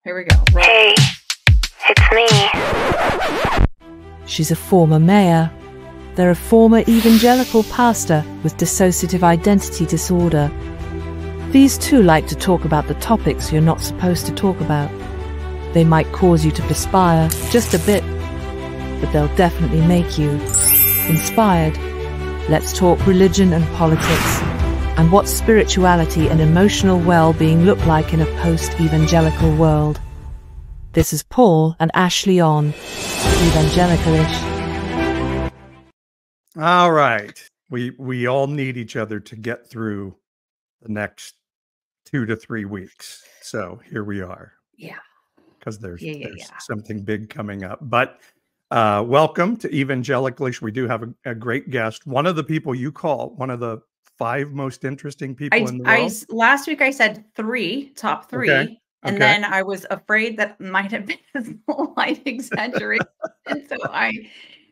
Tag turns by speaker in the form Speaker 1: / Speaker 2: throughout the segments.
Speaker 1: Here we go. Roll.
Speaker 2: Hey, it's me.
Speaker 3: She's a former mayor. They're a former evangelical pastor with dissociative identity disorder. These two like to talk about the topics you're not supposed to talk about. They might cause you to perspire just a bit, but they'll definitely make you inspired. Let's talk religion and politics, and what spirituality and emotional well-being look like in a post-evangelical world. This is Paul and Ashley on Evangelicalish.
Speaker 4: All right. We all need each other to get through the next 2 to 3 weeks. So here we are.
Speaker 1: Yeah.
Speaker 4: Because there's something big coming up. But welcome to Evangelicalish. We do have a great guest. One of the people you call one of the 5 most interesting people in the world.
Speaker 1: Last week I said top three.
Speaker 4: Okay.
Speaker 1: And then I was afraid that might have been a slight exaggeration. So I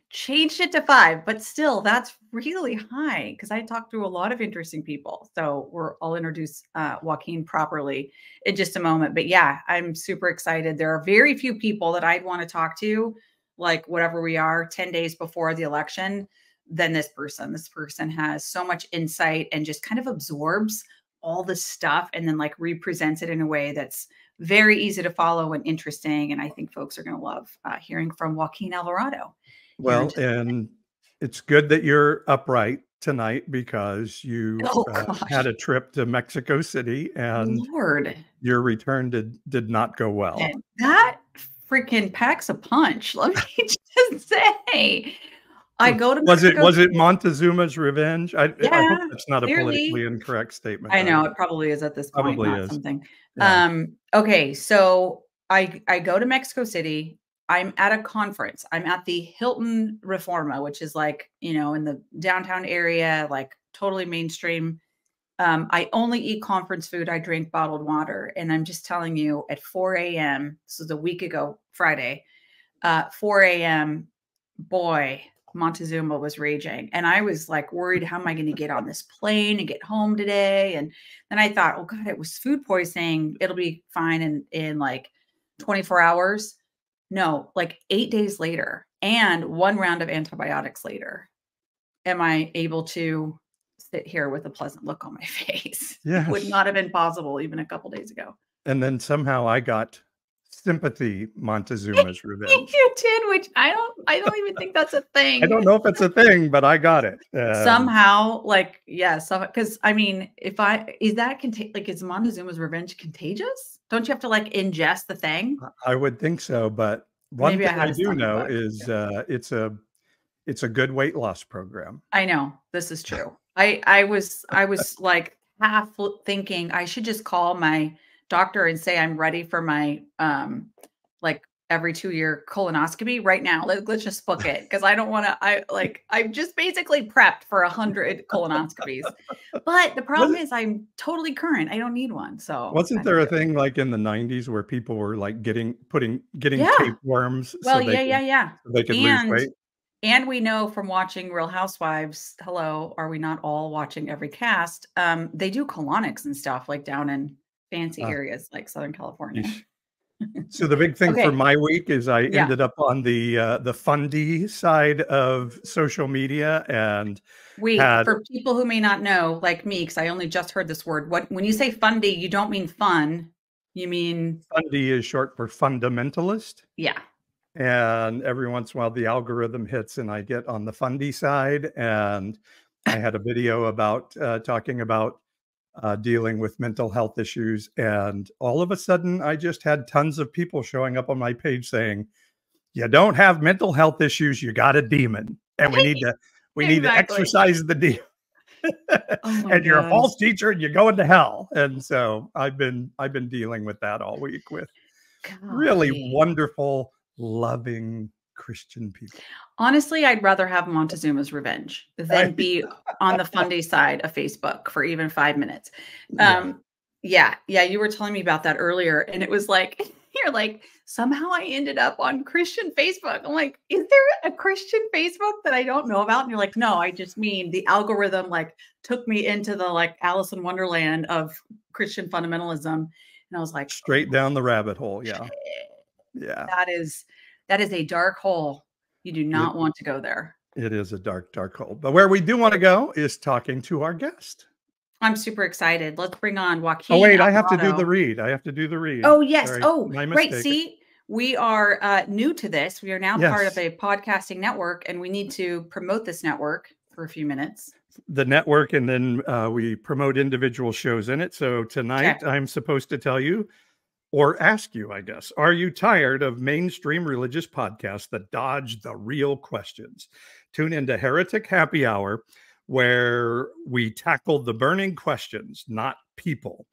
Speaker 1: changed it to 5, but still that's really high because I talked to a lot of interesting people. So I'll introduce Joaquin properly in just a moment. But yeah, I'm super excited. There are very few people that I'd want to talk to, like whatever we are 10 days before the election, than this person. This person has so much insight and just kind of absorbs all the stuff and then like represents it in a way that's very easy to follow and interesting. And I think folks are going to love hearing from Joaquin Alvarado.
Speaker 4: Well, and it's good that you're upright tonight because you had a trip to Mexico City and your return did not go well.
Speaker 1: And that freaking packs a punch. Let me just say. I go to Mexico.
Speaker 4: Was it Montezuma's revenge? I hope it's not
Speaker 1: clearly
Speaker 4: a politically incorrect statement.
Speaker 1: I know it probably is at this point.
Speaker 4: Probably is
Speaker 1: something.
Speaker 4: Yeah.
Speaker 1: Okay, so I go to Mexico City. I'm at a conference. I'm at the Hilton Reforma, which is like, in the downtown area, like totally mainstream. I only eat conference food. I drink bottled water. And I'm just telling you at 4 a.m., this was a week ago, Friday, 4 a.m., boy, Montezuma was raging. And I was like worried, how am I going to get on this plane and get home today? And then I thought, oh God, it was food poisoning. It'll be fine in like 24 hours. No, like 8 days later and 1 round of antibiotics later, am I able to sit here with a pleasant look on my face?
Speaker 4: Yes.
Speaker 1: It would not have been possible even a couple days ago.
Speaker 4: And then somehow I got sympathy Montezuma's revenge.
Speaker 1: You did, which I don't even think that's a thing.
Speaker 4: I don't know if it's a thing, but I got it.
Speaker 1: Somehow, like, because I mean, is Montezuma's revenge contagious? Don't you have to like ingest the thing?
Speaker 4: I would think so, but one thing I do know is it's a good weight loss program.
Speaker 1: I know this is true. I was like half thinking I should just call my doctor and say I'm ready for my like every 2-year colonoscopy right now. Let's just book it because I don't want to. I've just basically prepped for 100 colonoscopies, but the problem is I'm totally current. I don't need one. So
Speaker 4: wasn't there a thing like in the 90s where people were like getting tapeworms?
Speaker 1: Well,
Speaker 4: so they could lose weight.
Speaker 1: And we know from watching Real Housewives, hello, are we not all watching every cast? They do colonics and stuff like down in fancy areas like Southern California.
Speaker 4: So the big thing for my week is I ended up on the fundy side of social media and for people who may not know, like me, because I only just heard this word. When you say fundy, you don't mean fun. You mean fundy is short for fundamentalist.
Speaker 1: Yeah.
Speaker 4: And every once in a while the algorithm hits and I get on the fundy side. And I had a video about talking about dealing with mental health issues. And all of a sudden, I just had tons of people showing up on my page saying, you don't have mental health issues, you got a demon. And we need to exercise the demon. And you're a false teacher and you're going to hell. And so I've been dealing with that all week with really wonderful, loving Christian people.
Speaker 1: Honestly, I'd rather have Montezuma's revenge than be on the fundy side of Facebook for even 5 minutes. Yeah, you were telling me about that earlier. And it was like, you're like, somehow I ended up on Christian Facebook. I'm like, is there a Christian Facebook that I don't know about? And you're like, no, I just mean the algorithm like took me into the like Alice in Wonderland of Christian fundamentalism. And And I was like,
Speaker 4: Straight
Speaker 1: oh,
Speaker 4: down the rabbit hole. Yeah.
Speaker 1: shit.
Speaker 4: Yeah.
Speaker 1: That is a dark hole. You do
Speaker 4: It,
Speaker 1: not want to go there.
Speaker 4: it is a dark, dark hole. But where we do want to go is talking to our guest.
Speaker 1: I'm super excited. Let's bring on
Speaker 4: Oh,
Speaker 1: Joaquin
Speaker 4: wait, I have to do
Speaker 1: Alvarado.
Speaker 4: the read. I have to do the read.
Speaker 1: Oh, yes.
Speaker 4: Sorry,
Speaker 1: Oh,
Speaker 4: my
Speaker 1: right.
Speaker 4: mistake.
Speaker 1: See, we are new to this. We are now part of
Speaker 4: Yes.
Speaker 1: a podcasting network, and we need to promote this network for a few minutes.
Speaker 4: The network, and then we promote individual shows in it. So tonight,
Speaker 1: Okay.
Speaker 4: I'm supposed to tell you or ask you, I guess, are you tired of mainstream religious podcasts that dodge the real questions? Tune into Heretic Happy Hour, where we tackle the burning questions, not people,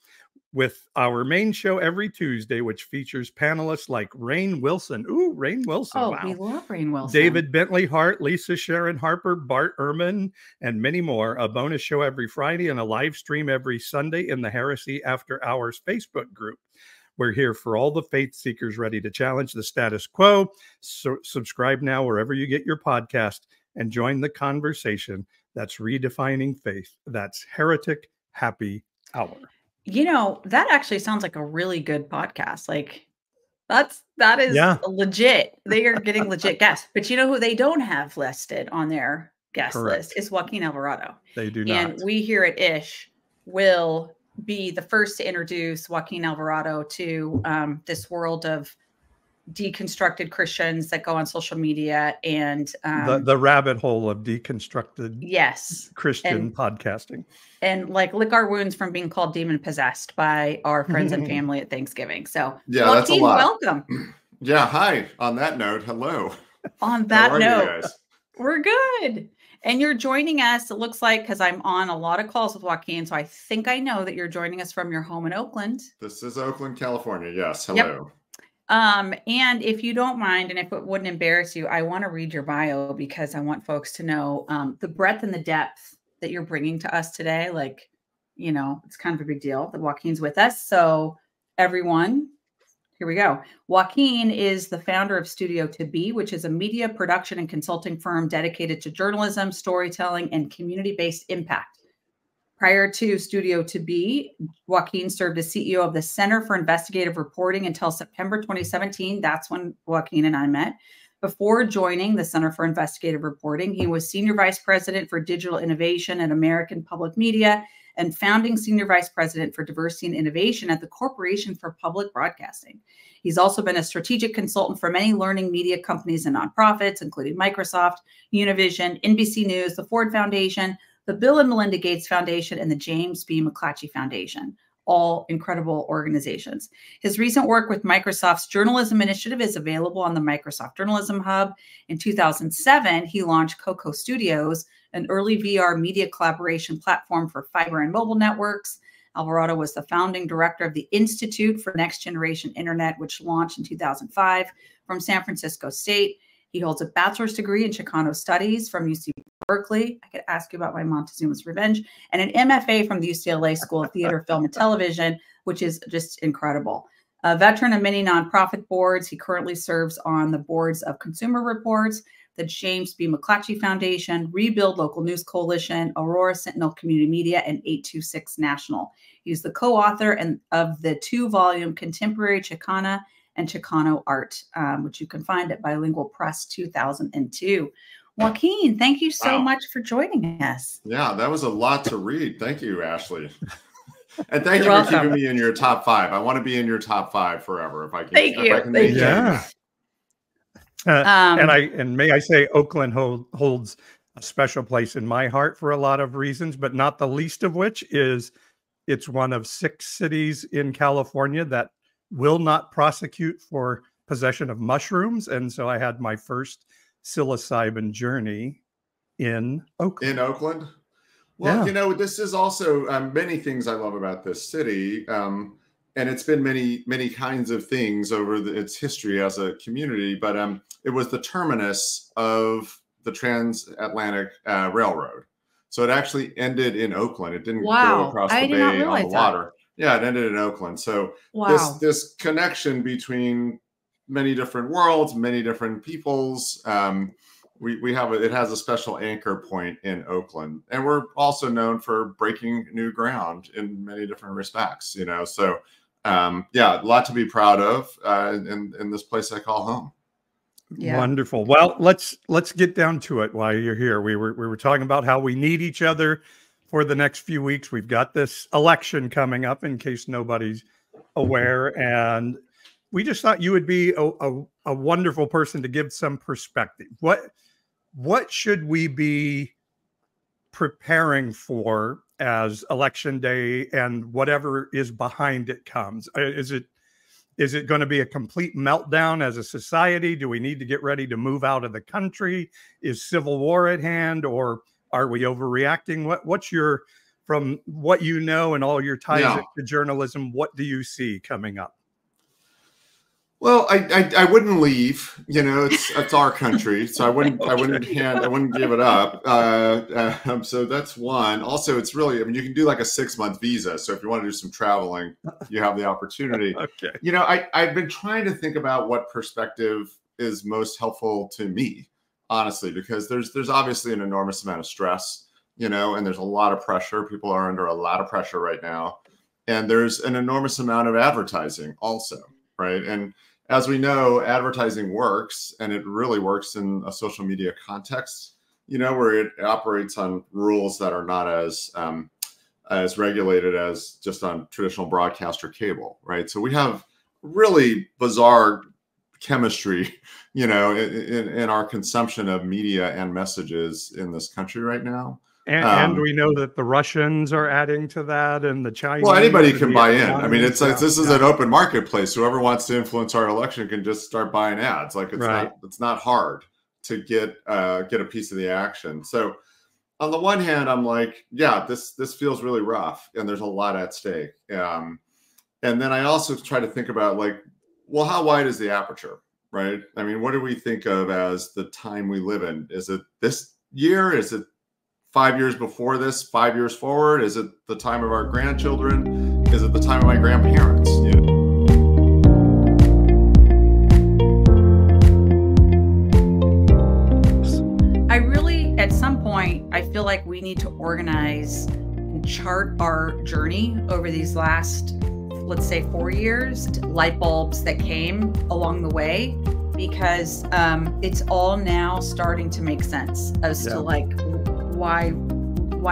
Speaker 4: with our main show every Tuesday, which features panelists like Rainn Wilson. Ooh, Rainn Wilson.
Speaker 1: Oh,
Speaker 4: Wow.
Speaker 1: we love Rainn Wilson.
Speaker 4: David Bentley Hart, Lisa Sharon Harper, Bart Ehrman, and many more. A bonus show every Friday and a live stream every Sunday in the Heresy After Hours Facebook group. We're here for all the faith seekers ready to challenge the status quo. So subscribe now wherever you get your podcast and join the conversation that's redefining faith. That's Heretic Happy Hour.
Speaker 1: You know, that actually sounds like a really good podcast. Like that is legit. They are getting legit guests. But you know who they don't have listed on their guest list is Joaquin Alvarado.
Speaker 4: They do not.
Speaker 1: And we here at Ish will be the first to introduce Joaquin Alvarado to this world of deconstructed Christians that go on social media and
Speaker 4: the rabbit hole of deconstructed Christian podcasting.
Speaker 1: And like lick our wounds from being called demon possessed by our friends and family at Thanksgiving. So
Speaker 5: yeah,
Speaker 1: Joaquin,
Speaker 5: that's a lot.
Speaker 1: Welcome.
Speaker 5: Yeah, hi. On that note, hello.
Speaker 1: On that note, we're good. And you're joining us, it looks like, because I'm on a lot of calls with Joaquin. So I think I know that you're joining us from your home in Oakland.
Speaker 5: This is Oakland, California. Yes. Hello.
Speaker 1: Yep. And if you don't mind, and if it wouldn't embarrass you, I want to read your bio because I want folks to know the breadth and the depth that you're bringing to us today. Like, you know, it's kind of a big deal that Joaquin's with us. So everyone, here we go. Joaquin is the founder of Studio To Be, which is a media production and consulting firm dedicated to journalism, storytelling, and community-based impact. Prior to Studio To Be, Joaquin served as CEO of the Center for Investigative Reporting until September 2017. That's when Joaquin and I met. Before joining the Center for Investigative Reporting, he was Senior Vice President for Digital Innovation at American Public Media and founding Senior Vice President for Diversity and Innovation at the Corporation for Public Broadcasting. He's also been a strategic consultant for many learning media companies and nonprofits, including Microsoft, Univision, NBC News, the Ford Foundation, the Bill and Melinda Gates Foundation, and the James B. McClatchy Foundation. All incredible organizations. His recent work with Microsoft's journalism initiative is available on the Microsoft Journalism Hub. In 2007, he launched Coco Studios, an early VR media collaboration platform for fiber and mobile networks. Alvarado was the founding director of the Institute for Next Generation Internet, which launched in 2005 from San Francisco State. He holds a bachelor's degree in Chicano Studies from UC Berkeley. I could ask you about my Montezuma's Revenge, and an MFA from the UCLA School of Theater, Film, and Television, which is just incredible. A veteran of many nonprofit boards, he currently serves on the boards of Consumer Reports, the James B. McClatchy Foundation, Rebuild Local News Coalition, Aurora Sentinel Community Media, and 826 National. He's the co-author of the 2-volume Contemporary Chicana and Chicano Art, which you can find at Bilingual Press 2002. Joaquin, thank you so much for joining us.
Speaker 5: Yeah, that was a lot to read. Thank you, Ashley. And thank you for keeping me in your top 5. I want to be in your top 5 forever if I can.
Speaker 1: Thank you. Thank you.
Speaker 4: Yeah. And may I say, Oakland holds a special place in my heart for a lot of reasons, but not the least of which is it's one of 6 cities in California that will not prosecute for possession of mushrooms. And so I had my first psilocybin journey in Oakland.
Speaker 5: In Oakland? Well, you know, this is also many things I love about this city. And it's been many kinds of things over its history as a community. But it was the terminus of the transatlantic railroad. So it actually ended in Oakland. It didn't go across the bay on the water. Yeah, it ended in Oakland. So this connection between many different worlds, many different peoples, we have it has a special anchor point in Oakland, and we're also known for breaking new ground in many different respects. You know, so yeah, a lot to be proud of in this place I call home.
Speaker 1: Yeah.
Speaker 4: Wonderful. Well, let's get down to it while you're here. We were talking about how we need each other for the next few weeks. We've got this election coming up, in case nobody's aware, and we just thought you would be a wonderful person to give some perspective. What should we be preparing for as election day and whatever is behind it comes? Is it going to be a complete meltdown as a society? Do we need to get ready to move out of the country? Is civil war at hand, or are we overreacting? What's your, from what you know and all your ties to journalism, what do you see coming up?
Speaker 5: Well, I wouldn't leave. You know, it's our country, so I wouldn't give it up. So that's one. Also, it's really, I mean, you can do like a 6-month visa. So if you want to do some traveling, you have the opportunity.
Speaker 4: Okay.
Speaker 5: You know, I've been trying to think about what perspective is most helpful to me, honestly, because there's obviously an enormous amount of stress, you know, and there's a lot of pressure. People are under a lot of pressure right now, and there's an enormous amount of advertising also, right? And as we know, advertising works, and it really works in a social media context, you know, where it operates on rules that are not as regulated as just on traditional broadcast or cable, right? So we have really bizarre chemistry, you know, in our consumption of media and messages in this country right now.
Speaker 4: And we know that the Russians are adding to that, and the Chinese.
Speaker 5: Well, anybody can buy in. I mean, it's like this is an open marketplace. Whoever wants to influence our election can just start buying ads. Like it's not hard to get a piece of the action. So on the one hand, I'm like, yeah, this feels really rough, and there's a lot at stake. And then I also try to think about, like, well, how wide is the aperture, right? I mean, what do we think of as the time we live in? Is it this year? Is it 5 years before this, 5 years forward? Is it the time of our grandchildren? Is it the time of my grandparents? You know?
Speaker 1: I really, at some point, I feel like we need to organize and chart our journey over these last, let's say, 4 years, light bulbs that came along the way, because it's all now starting to make sense as to like, why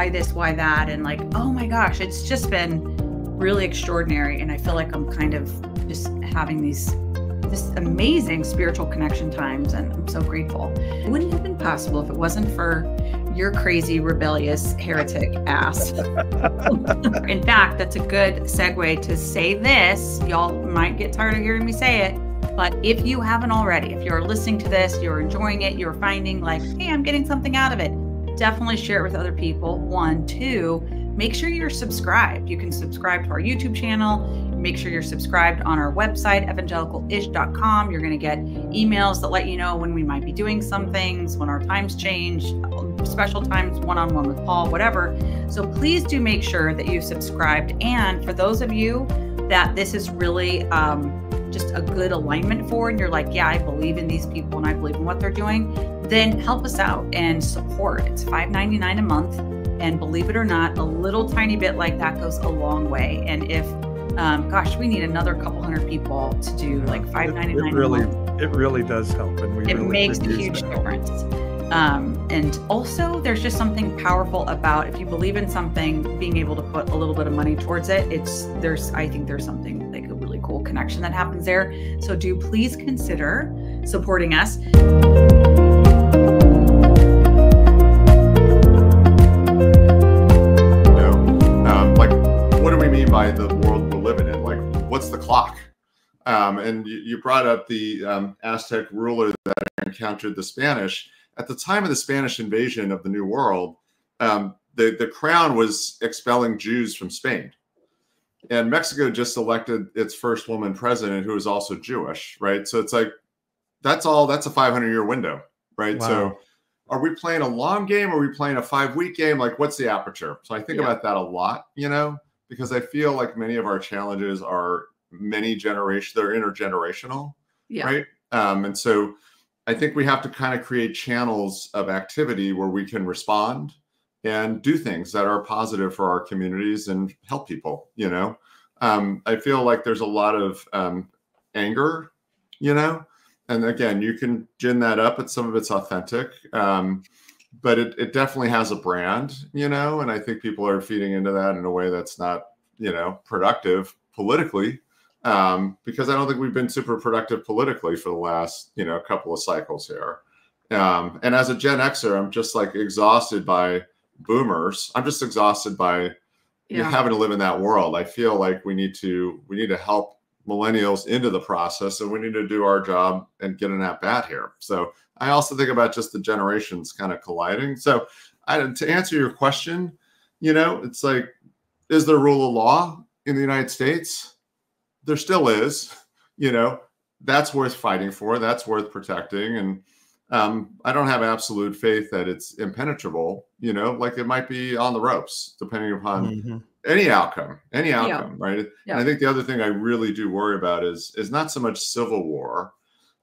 Speaker 1: this, why that, and like, oh my gosh, it's just been really extraordinary. And I feel like I'm kind of just having this amazing spiritual connection times, and I'm so grateful. It wouldn't have been possible if it wasn't for your crazy, rebellious, heretic ass. In fact, that's a good segue to say this. Y'all might get tired of hearing me say it, but if you haven't already, if you're listening to this, you're enjoying it, you're finding like, hey, I'm getting something out of it, definitely share it with other people. 1, 2, make sure you're subscribed. You can subscribe to our YouTube channel. Make sure you're subscribed on our website, evangelicalish.com. You're going to get emails that let you know when we might be doing some things, when our times change, special times, one-on-one with Paul, whatever. So please do make sure that you subscribed. And for those of you that this is really just a good alignment for, and you're like, yeah, I believe in these people and I believe in what they're doing, then help us out and support. It's $5.99 a month. And believe it or not, a little tiny bit like that goes a long way. And if, gosh, we need another couple hundred people to do like $5.99 a month.
Speaker 4: It really does help. And
Speaker 1: it makes a huge difference. And also there's just something powerful about, if you believe in something, being able to put a little bit of money towards it. I think there's something like a really cool connection that happens there. So do please consider supporting us.
Speaker 5: By the world we're living in, like, what's the clock? And you brought up the Aztec ruler that encountered the Spanish. At the time of the Spanish invasion of the New World, the crown was expelling Jews from Spain. And Mexico just elected its first woman president who was also Jewish, right? So it's like, that's a 500-year window, right? Wow. So are we playing a long game? Or are we playing a 5-week game? Like, what's the aperture? So I think about that a lot, you know, because I feel like many of our challenges are they're intergenerational, right? And so I think we have to kind of create channels of activity where we can respond and do things that are positive for our communities and help people, you know? I feel like there's a lot of anger, you know, and again, you can gin that up, but some of it's authentic. But it definitely has a brand, you know, and I think people are feeding into that in a way that's not, you know, productive politically, because I don't think we've been super productive politically for the last, you know, couple of cycles here. And as a Gen Xer, I'm just like exhausted by boomers. I'm just exhausted by having to live in that world. I feel like we need to help millennials into the process, and we need to do our job and get an at bat here. So I also think about just the generations kind of colliding. So to answer your question, you know, it's like, is there rule of law in the United States? There still is, you know, that's worth fighting for. That's worth protecting. And I don't have absolute faith that it's impenetrable, you know, like it might be on the ropes, depending upon any outcome, right? Yeah. And I think the other thing I really do worry about is not so much civil war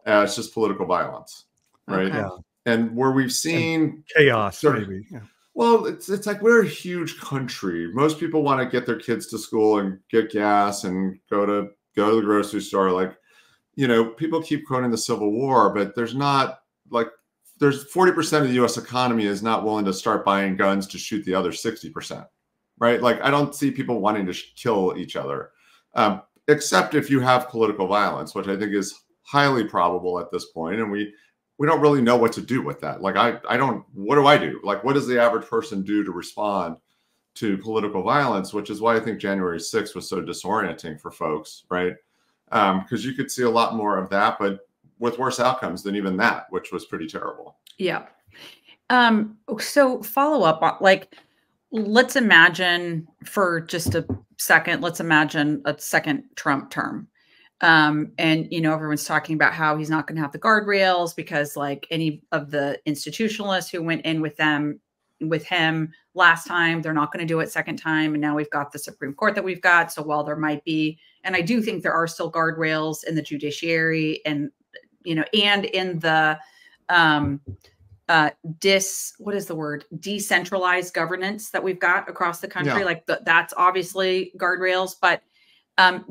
Speaker 5: as just political violence, right?
Speaker 4: Okay. Yeah.
Speaker 5: And where we've seen
Speaker 4: and chaos, maybe. Yeah.
Speaker 5: Well, it's like we're a huge country. Most people want to get their kids to school and get gas and go to the grocery store. Like, you know, people keep quoting the Civil War, but there's 40% of the U.S. economy is not willing to start buying guns to shoot the other 60%, right? Like, I don't see people wanting to kill each other, except if you have political violence, which I think is highly probable at this point. And we don't really know what to do with that. Like, what do I do? Like, what does the average person do to respond to political violence? Which is why I think January 6th was so disorienting for folks, right? Because you could see a lot more of that, but with worse outcomes than even that, which was pretty terrible.
Speaker 1: Yeah. So follow up on, like, let's imagine for just a second, let's imagine a second Trump term. And, you know, everyone's talking about how he's not going to have the guardrails because, like, any of the institutionalists who went in with him last time, they're not going to do it second time. And now we've got the Supreme Court that we've got. So while there might be, and I do think there are still guardrails in the judiciary and, you know, and in the, what is the word? Decentralized governance that we've got across the country. Yeah. Like that's obviously guardrails, but,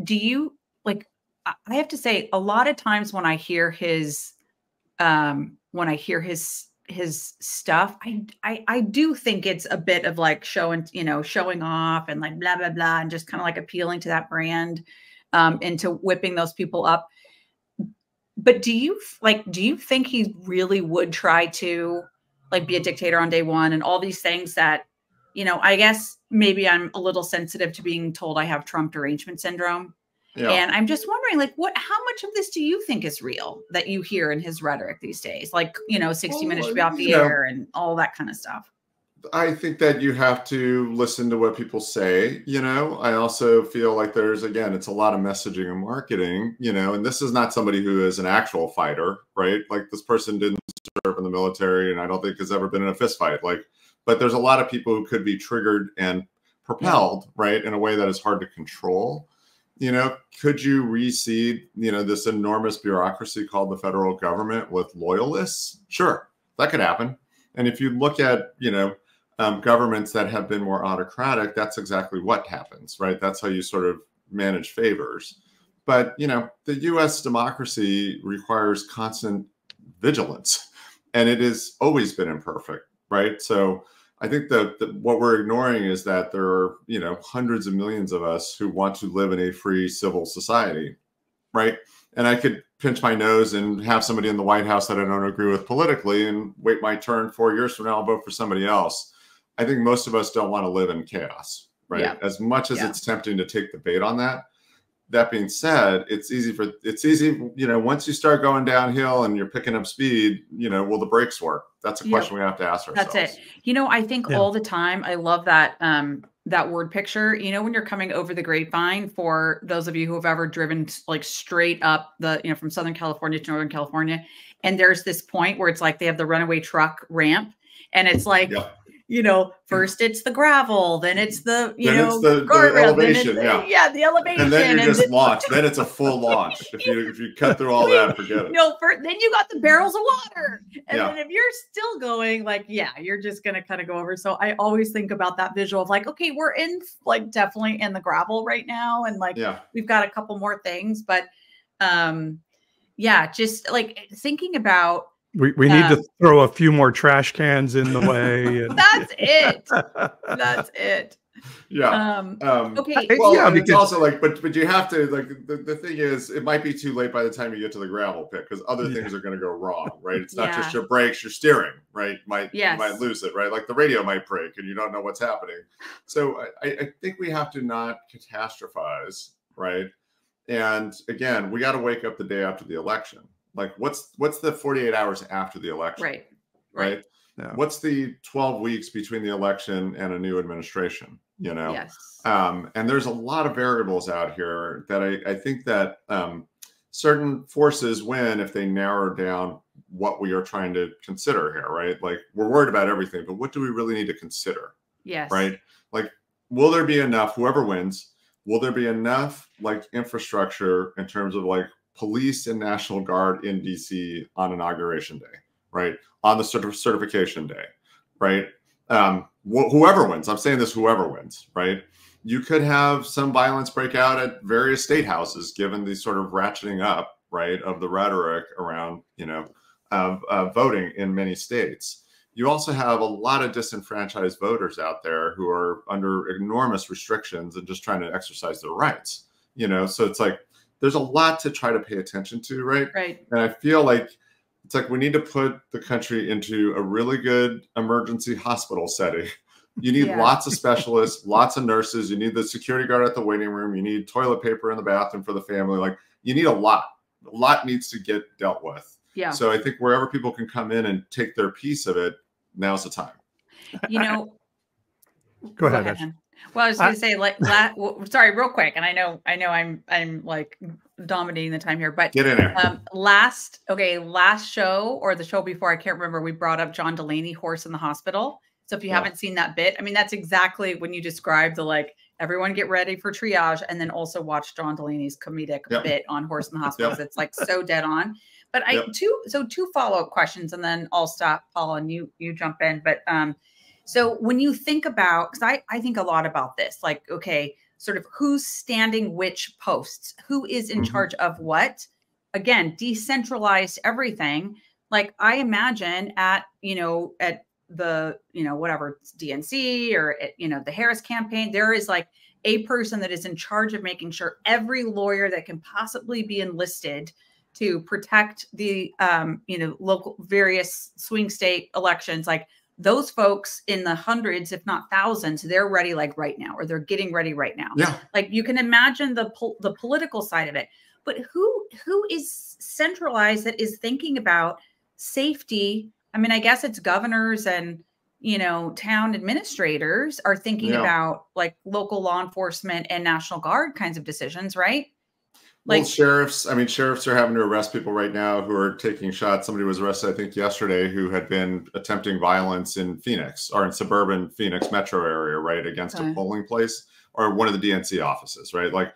Speaker 1: do you, like, I have to say, a lot of times when I hear his stuff, I do think it's a bit of like showing off and like blah, blah, blah, and just kind of like appealing to that brand, into whipping those people up. But do you think he really would try to, like, be a dictator on day one and all these things that, you know, I guess maybe I'm a little sensitive to being told I have Trump derangement syndrome. Yeah. And I'm just wondering, like, how much of this do you think is real that you hear in his rhetoric these days? Like, you know, 60 minutes to be off the air and all that kind of stuff.
Speaker 5: I think that you have to listen to what people say. You know, I also feel like it's a lot of messaging and marketing, you know, and this is not somebody who is an actual fighter, right? Like, this person didn't serve in the military and I don't think has ever been in a fist fight. Like, but there's a lot of people who could be triggered and propelled, right, in a way that is hard to control. You know, could you reseed, you know, this enormous bureaucracy called the federal government with loyalists? Sure, that could happen. And if you look at, you know, governments that have been more autocratic, that's exactly what happens, right? That's how you sort of manage favors. But, you know, the U.S. democracy requires constant vigilance, and it has always been imperfect, right? So I think that what we're ignoring is that there are, you know, hundreds of millions of us who want to live in a free civil society, right? And I could pinch my nose and have somebody in the White House that I don't agree with politically and wait my turn 4 years from now, I'll vote for somebody else. I think most of us don't want to live in chaos, right? Yeah. As much as it's tempting to take the bait on that. That being said, it's easy, you know, once you start going downhill and you're picking up speed, you know, will the brakes work? That's a question we have to ask ourselves.
Speaker 1: That's it. You know, I think all the time, I love that, that word picture, you know, when you're coming over the grapevine, for those of you who have ever driven like straight up from Southern California to Northern California. And there's this point where it's like, they have the runaway truck ramp and it's like, you know, first it's the gravel, then it's the, you
Speaker 5: then
Speaker 1: know,
Speaker 5: it's the
Speaker 1: guardrail, then it's
Speaker 5: elevation,
Speaker 1: the elevation.
Speaker 5: And then you're just launched. Then it's a full launch. If you cut through all that, forget it.
Speaker 1: No, then you got the barrels of water. And then if you're still going, like, you're just going to kind of go over. So I always think about that visual of like, okay, we're in like definitely in the gravel right now. And like, we've got a couple more things, but just like thinking about,
Speaker 4: we need to throw a few more trash cans in the way. And
Speaker 1: that's it. That's it.
Speaker 5: Okay. Well, it's also like, but you have to, like, the thing is, it might be too late by the time you get to the gravel pit because other things are going to go wrong, right? It's not just your brakes, your steering, right? You might lose it, right? Like the radio might break and you don't know what's happening. So I think we have to not catastrophize, right? And again, we got to wake up the day after the election. Like, what's the 48 hours after the election? Right. Yeah. What's the 12 weeks between the election and a new administration? You know, and there's a lot of variables out here that I think that certain forces win if they narrow down what we are trying to consider here, right? Like, we're worried about everything, but what do we really need to consider? Right. Like, will there be enough, whoever wins, will there be enough like infrastructure in terms of like police and National Guard in DC on Inauguration Day, right? On the certification day, right? Whoever wins, I'm saying this, whoever wins, right? You could have some violence break out at various state houses, given the sort of ratcheting up, right, of the rhetoric around, you know, voting in many states. You also have a lot of disenfranchised voters out there who are under enormous restrictions and just trying to exercise their rights, you know? So it's like, there's a lot to try to pay attention to, right? And I feel like it's like we need to put the country into a really good emergency hospital setting. You need lots of specialists, lots of nurses. You need the security guard at the waiting room. You need toilet paper in the bathroom for the family. Like, you need a lot. A lot needs to get dealt with. So I think wherever people can come in and take their piece of it, now's the time.
Speaker 1: You know,
Speaker 4: go ahead.
Speaker 1: Well, I was going to say, like, sorry, real quick, and I know, I'm like dominating the time here, but
Speaker 5: get in there.
Speaker 1: Last show or the show before, I can't remember. We brought up John Delaney, horse in the hospital. So if you haven't seen that bit, I mean, that's exactly when you described the like everyone get ready for triage, and then also watch John Delaney's comedic bit on horse in the hospital. It's like so dead on. But two follow-up questions, and then I'll stop, Paul, and you jump in. But so when you think about, because I think a lot about this, like, okay, sort of who's standing which posts, who is in charge of what, again, decentralized everything. Like, I imagine at the, whatever, it's DNC or, the Harris campaign, there is like a person that is in charge of making sure every lawyer that can possibly be enlisted to protect the, local various swing state elections, like, those folks in the hundreds, if not thousands, they're ready like right now, or they're getting ready right now. Like, you can imagine the political side of it, but who is centralized that is thinking about safety? I mean, I guess it's governors and, town administrators are thinking about like local law enforcement and National Guard kinds of decisions, right?
Speaker 5: Like, well, sheriffs are having to arrest people right now who are taking shots. Somebody was arrested, I think, yesterday who had been attempting violence in Phoenix, or in suburban Phoenix metro area, right, against a polling place or one of the DNC offices, right? Like,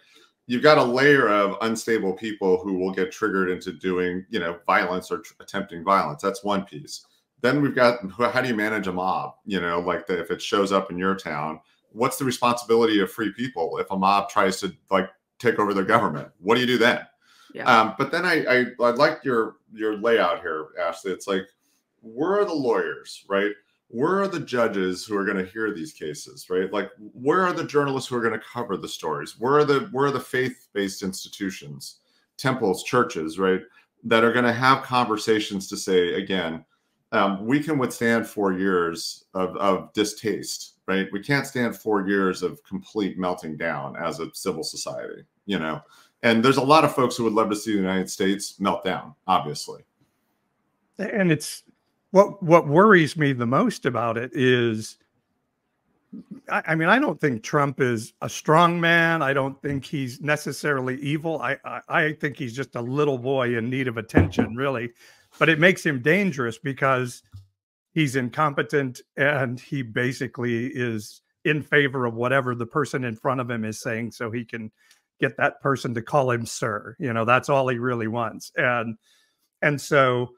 Speaker 5: you've got a layer of unstable people who will get triggered into doing, violence or attempting violence. That's one piece. Then we've got, how do you manage a mob? Like, if it shows up in your town, what's the responsibility of free people if a mob tries to like take over the government? What do you do then? But then I like your layout here, Ashley. It's like, where are the lawyers, right? Where are the judges who are going to hear these cases, right? Like, where are the journalists who are going to cover the stories? Where are the faith-based institutions, temples, churches, right, that are going to have conversations to say, again, we can withstand 4 years of distaste, right? We can't stand 4 years of complete melting down as a civil society, and there's a lot of folks who would love to see the United States melt down, obviously.
Speaker 4: And it's what worries me the most about it is, I mean, I don't think Trump is a strong man. I don't think he's necessarily evil. I think he's just a little boy in need of attention, really. But it makes him dangerous because he's incompetent, and he basically is in favor of whatever the person in front of him is saying, so he can get that person to call him sir. You know, that's all he really wants. And so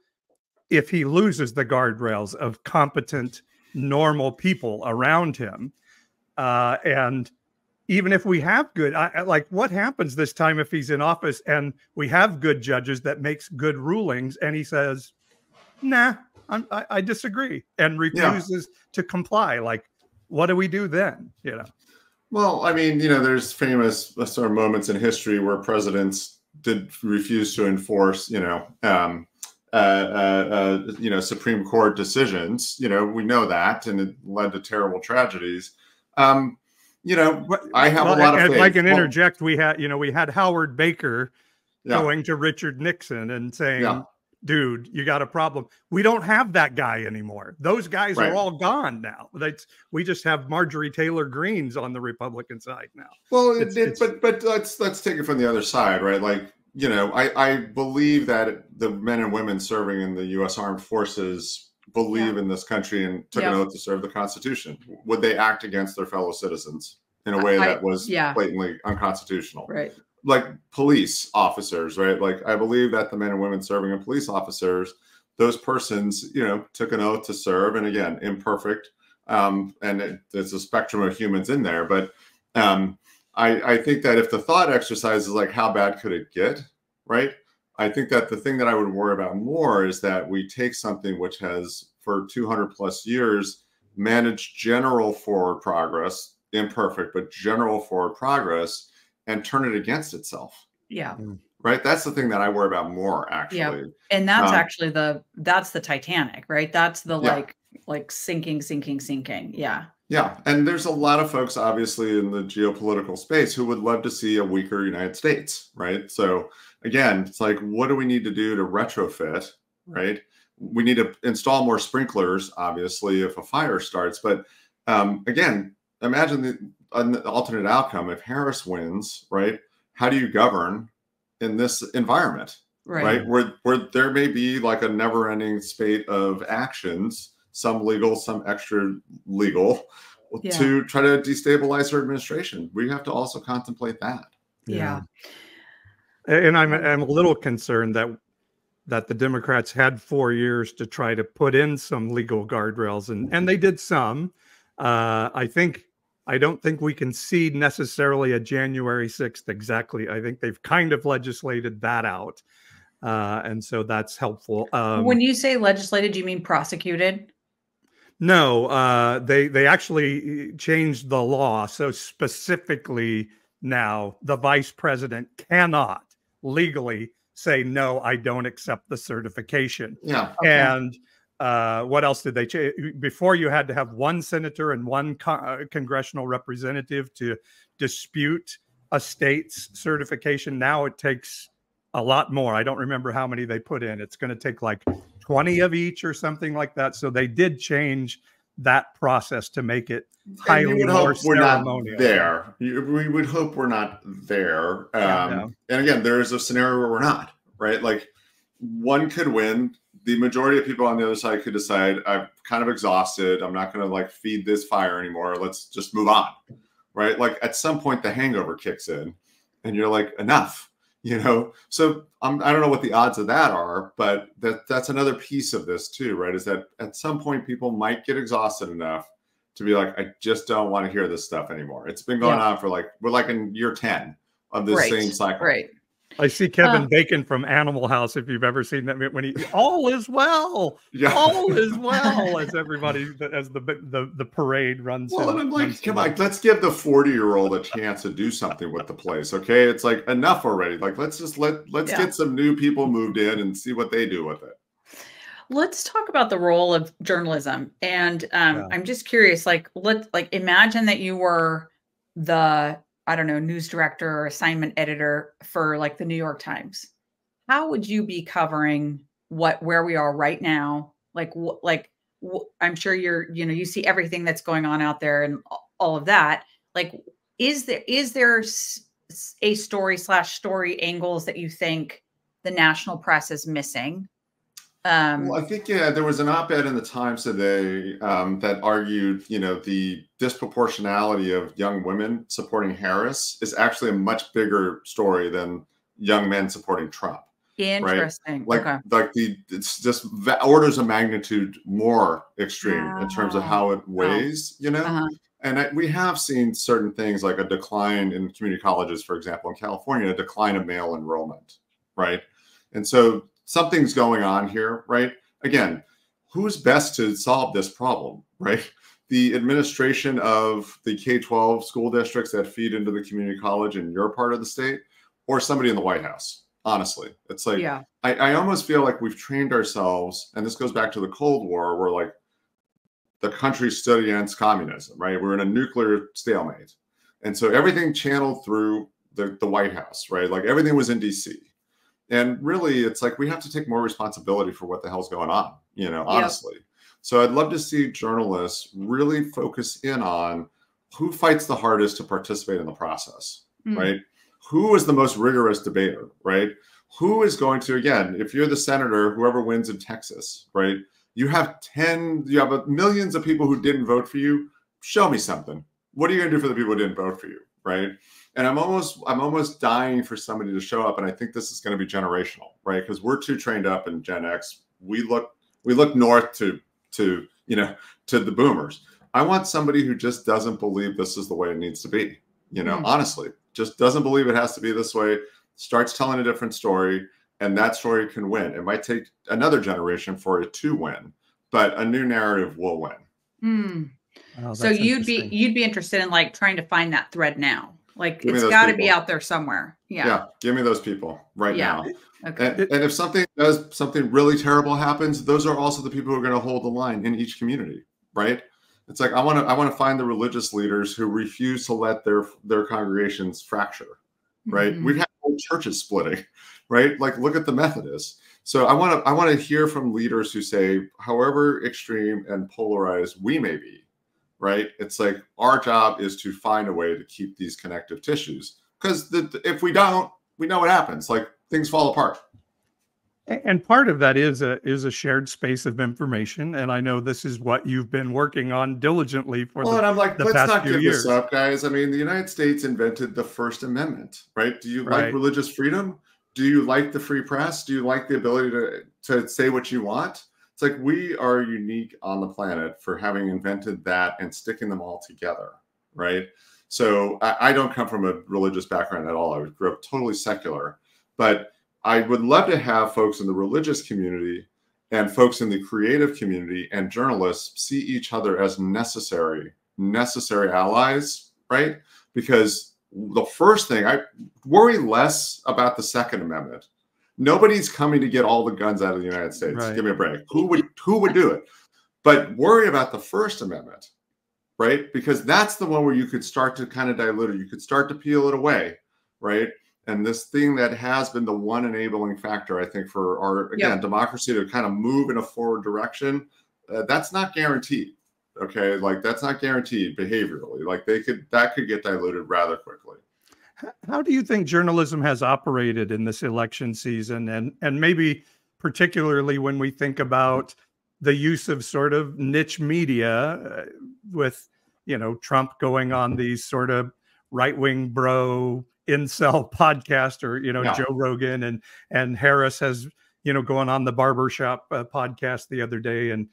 Speaker 4: if he loses the guardrails of competent, normal people around him, and even if we have good, like what happens this time if he's in office and we have good judges that makes good rulings, and he says, nah, I disagree, and refuses to comply? Like, what do we do then? You know?
Speaker 5: Well, I mean, you know, there's famous sort of moments in history where presidents did refuse to enforce, you know, Supreme Court decisions. You know, we know that, and it led to terrible tragedies. You know, I have a lot of faith.
Speaker 4: If I can interject, we had Howard Baker going to Richard Nixon and saying, dude, you got a problem. We don't have that guy anymore. Those guys are all gone now. We just have Marjorie Taylor Greenes on the Republican side now.
Speaker 5: Well, but let's take it from the other side, right? Like, you know, I believe that the men and women serving in the U.S. Armed Forces believe in this country and took an oath to serve the Constitution. Would they act against their fellow citizens in a way that was blatantly unconstitutional?
Speaker 1: Right.
Speaker 5: Like police officers, right? Like, I believe that the men and women serving in police officers, those persons, you know, took an oath to serve. And again, imperfect. And there's a spectrum of humans in there. But I think that if the thought exercise is like, how bad could it get, right? I think that the thing that I would worry about more is that we take something which has for 200 plus years managed general forward progress, imperfect, but general forward progress, and turn it against itself.
Speaker 1: Yeah.
Speaker 5: Right. That's the thing that I worry about more, actually.
Speaker 1: Yeah. And that's actually that's the Titanic, right? That's the like sinking. Yeah.
Speaker 5: Yeah. And there's a lot of folks, obviously, in the geopolitical space who would love to see a weaker United States. Right. So again, it's like, what do we need to do to retrofit? Right. We need to install more sprinklers, obviously, if a fire starts. But again, imagine an alternate outcome. If Harris wins, right, how do you govern in this environment, right? Where there may be like a never-ending spate of actions, some legal, some extra legal, to try to destabilize her administration. We have to also contemplate that.
Speaker 1: Yeah.
Speaker 4: And I'm a little concerned that the Democrats had 4 years to try to put in some legal guardrails, and they did some. I don't think we can see necessarily a January 6th exactly. I think they've kind of legislated that out. And so that's helpful.
Speaker 1: When you say legislated, do you mean prosecuted?
Speaker 4: No, they actually changed the law. So specifically now the vice president cannot legally say, no, I don't accept the certification.
Speaker 5: Yeah.
Speaker 1: Okay.
Speaker 4: And what else did they change? Before, you had to have one senator and one congressional representative to dispute a state's certification. Now it takes a lot more. I don't remember how many they put in. It's going to take like 20 of each or something like that. So they did change that process to make it highly more ceremonial.
Speaker 5: There, we would hope we're not there. And again, there is a scenario where we're not, right? Like, one could win. The majority of people on the other side could decide, I'm kind of exhausted. I'm not going to like feed this fire anymore. Let's just move on, right? Like, at some point the hangover kicks in and you're like, enough, you know? So I don't know what the odds of that are, but that's another piece of this too, right? Is that at some point people might get exhausted enough to be like, I just don't want to hear this stuff anymore. It's been going on for we're like in year 10 of this same cycle.
Speaker 1: Right.
Speaker 4: I see Kevin Bacon from Animal House, if you've ever seen that, when he all is well, all is well, as everybody, as the parade runs.
Speaker 5: Well, and I'm like, come on, let's give the 40-year-old a chance to do something with the place. Okay, it's like, enough already. Like, let's just let's get some new people moved in and see what they do with it.
Speaker 1: Let's talk about the role of journalism. And I'm just curious, imagine that you were the, I don't know, news director or assignment editor for like the New York Times. How would you be covering where we are right now? I'm sure you see everything that's going on out there and all of that. Like, is there a story angles that you think the national press is missing?
Speaker 5: Well, I think, yeah, there was an op-ed in the Times today that argued, the disproportionality of young women supporting Harris is actually a much bigger story than young men supporting Trump. Right?
Speaker 1: Interesting.
Speaker 5: Like,
Speaker 1: Okay.
Speaker 5: it's just orders of magnitude more extreme in terms of
Speaker 1: Wow.
Speaker 5: how it weighs,
Speaker 1: Uh-huh.
Speaker 5: And we have seen certain things like a decline in community colleges, for example, in California, a decline of male enrollment, right? And so something's going on here, right? Again, who's best to solve this problem, right? The administration of the K-12 school districts that feed into the community college in your part of the state, or somebody in the White House? Honestly, it's like,
Speaker 1: Yeah.
Speaker 5: I almost feel like we've trained ourselves, and this goes back to the Cold War, where like the country stood against communism, right? We're in a nuclear stalemate. And so everything channeled through the White House, right? Like everything was in DC. And really, it's like we have to take more responsibility for what the hell's going on, honestly. So I'd love to see journalists really focus in on who fights the hardest to participate in the process, right? Who is the most rigorous debater, right? Who is going to, again, if you're the senator, whoever wins in Texas, right? You have millions of people who didn't vote for you. Show me something. What are you going to do for the people who didn't vote for you, right? And I'm almost dying for somebody to show up. And I think this is going to be generational, right? Because we're too trained up in Gen X. We look north to the boomers. I want somebody who just doesn't believe this is the way it needs to be. Honestly, just doesn't believe it has to be this way. Starts telling a different story, and that story can win. It might take another generation for it to win, but a new narrative will win.
Speaker 1: Oh, so you'd be interested in like trying to find that thread now. Like it's got to be out there somewhere. Yeah.
Speaker 5: Give me those people right now.
Speaker 1: Okay.
Speaker 5: And if something really terrible happens, those are also the people who are going to hold the line in each community, right? It's like I want to find the religious leaders who refuse to let their congregations fracture, right? We've had whole churches splitting, right? Like look at the Methodists. So I want to hear from leaders who say, however extreme and polarized we may be, right? It's like our job is to find a way to keep these connective tissues, because if we don't, we know what happens. Like things fall apart.
Speaker 4: And part of that is a shared space of information. And I know this is what you've been working on diligently for
Speaker 5: and I'm like,
Speaker 4: the
Speaker 5: let's
Speaker 4: past
Speaker 5: not
Speaker 4: few
Speaker 5: give
Speaker 4: years.
Speaker 5: this up, guys. I mean, the United States invented the First Amendment, right? Do you like religious freedom? Do you like the free press? Do you like the ability to say what you want? It's like we are unique on the planet for having invented that and sticking them all together, right? So I don't come from a religious background at all. I grew up totally secular, but I would love to have folks in the religious community and folks in the creative community and journalists see each other as necessary allies, right? Because the first thing, I worry less about the Second Amendment. Nobody's coming to get all the guns out of the United States. Right. Give me a break. Who would do it? But worry about the First Amendment, right? Because that's the one where you could start to kind of dilute it. You could start to peel it away, right? And this thing that has been the one enabling factor, I think, for our, again, democracy to kind of move in a forward direction, that's not guaranteed. Okay, like that's not guaranteed behaviorally. Like that could get diluted rather quickly.
Speaker 4: How do you think journalism has operated in this election season, and maybe particularly when we think about the use of sort of niche media with Trump going on these sort of right-wing bro incel podcast, or Joe Rogan, and Harris has going on the barbershop podcast the other day and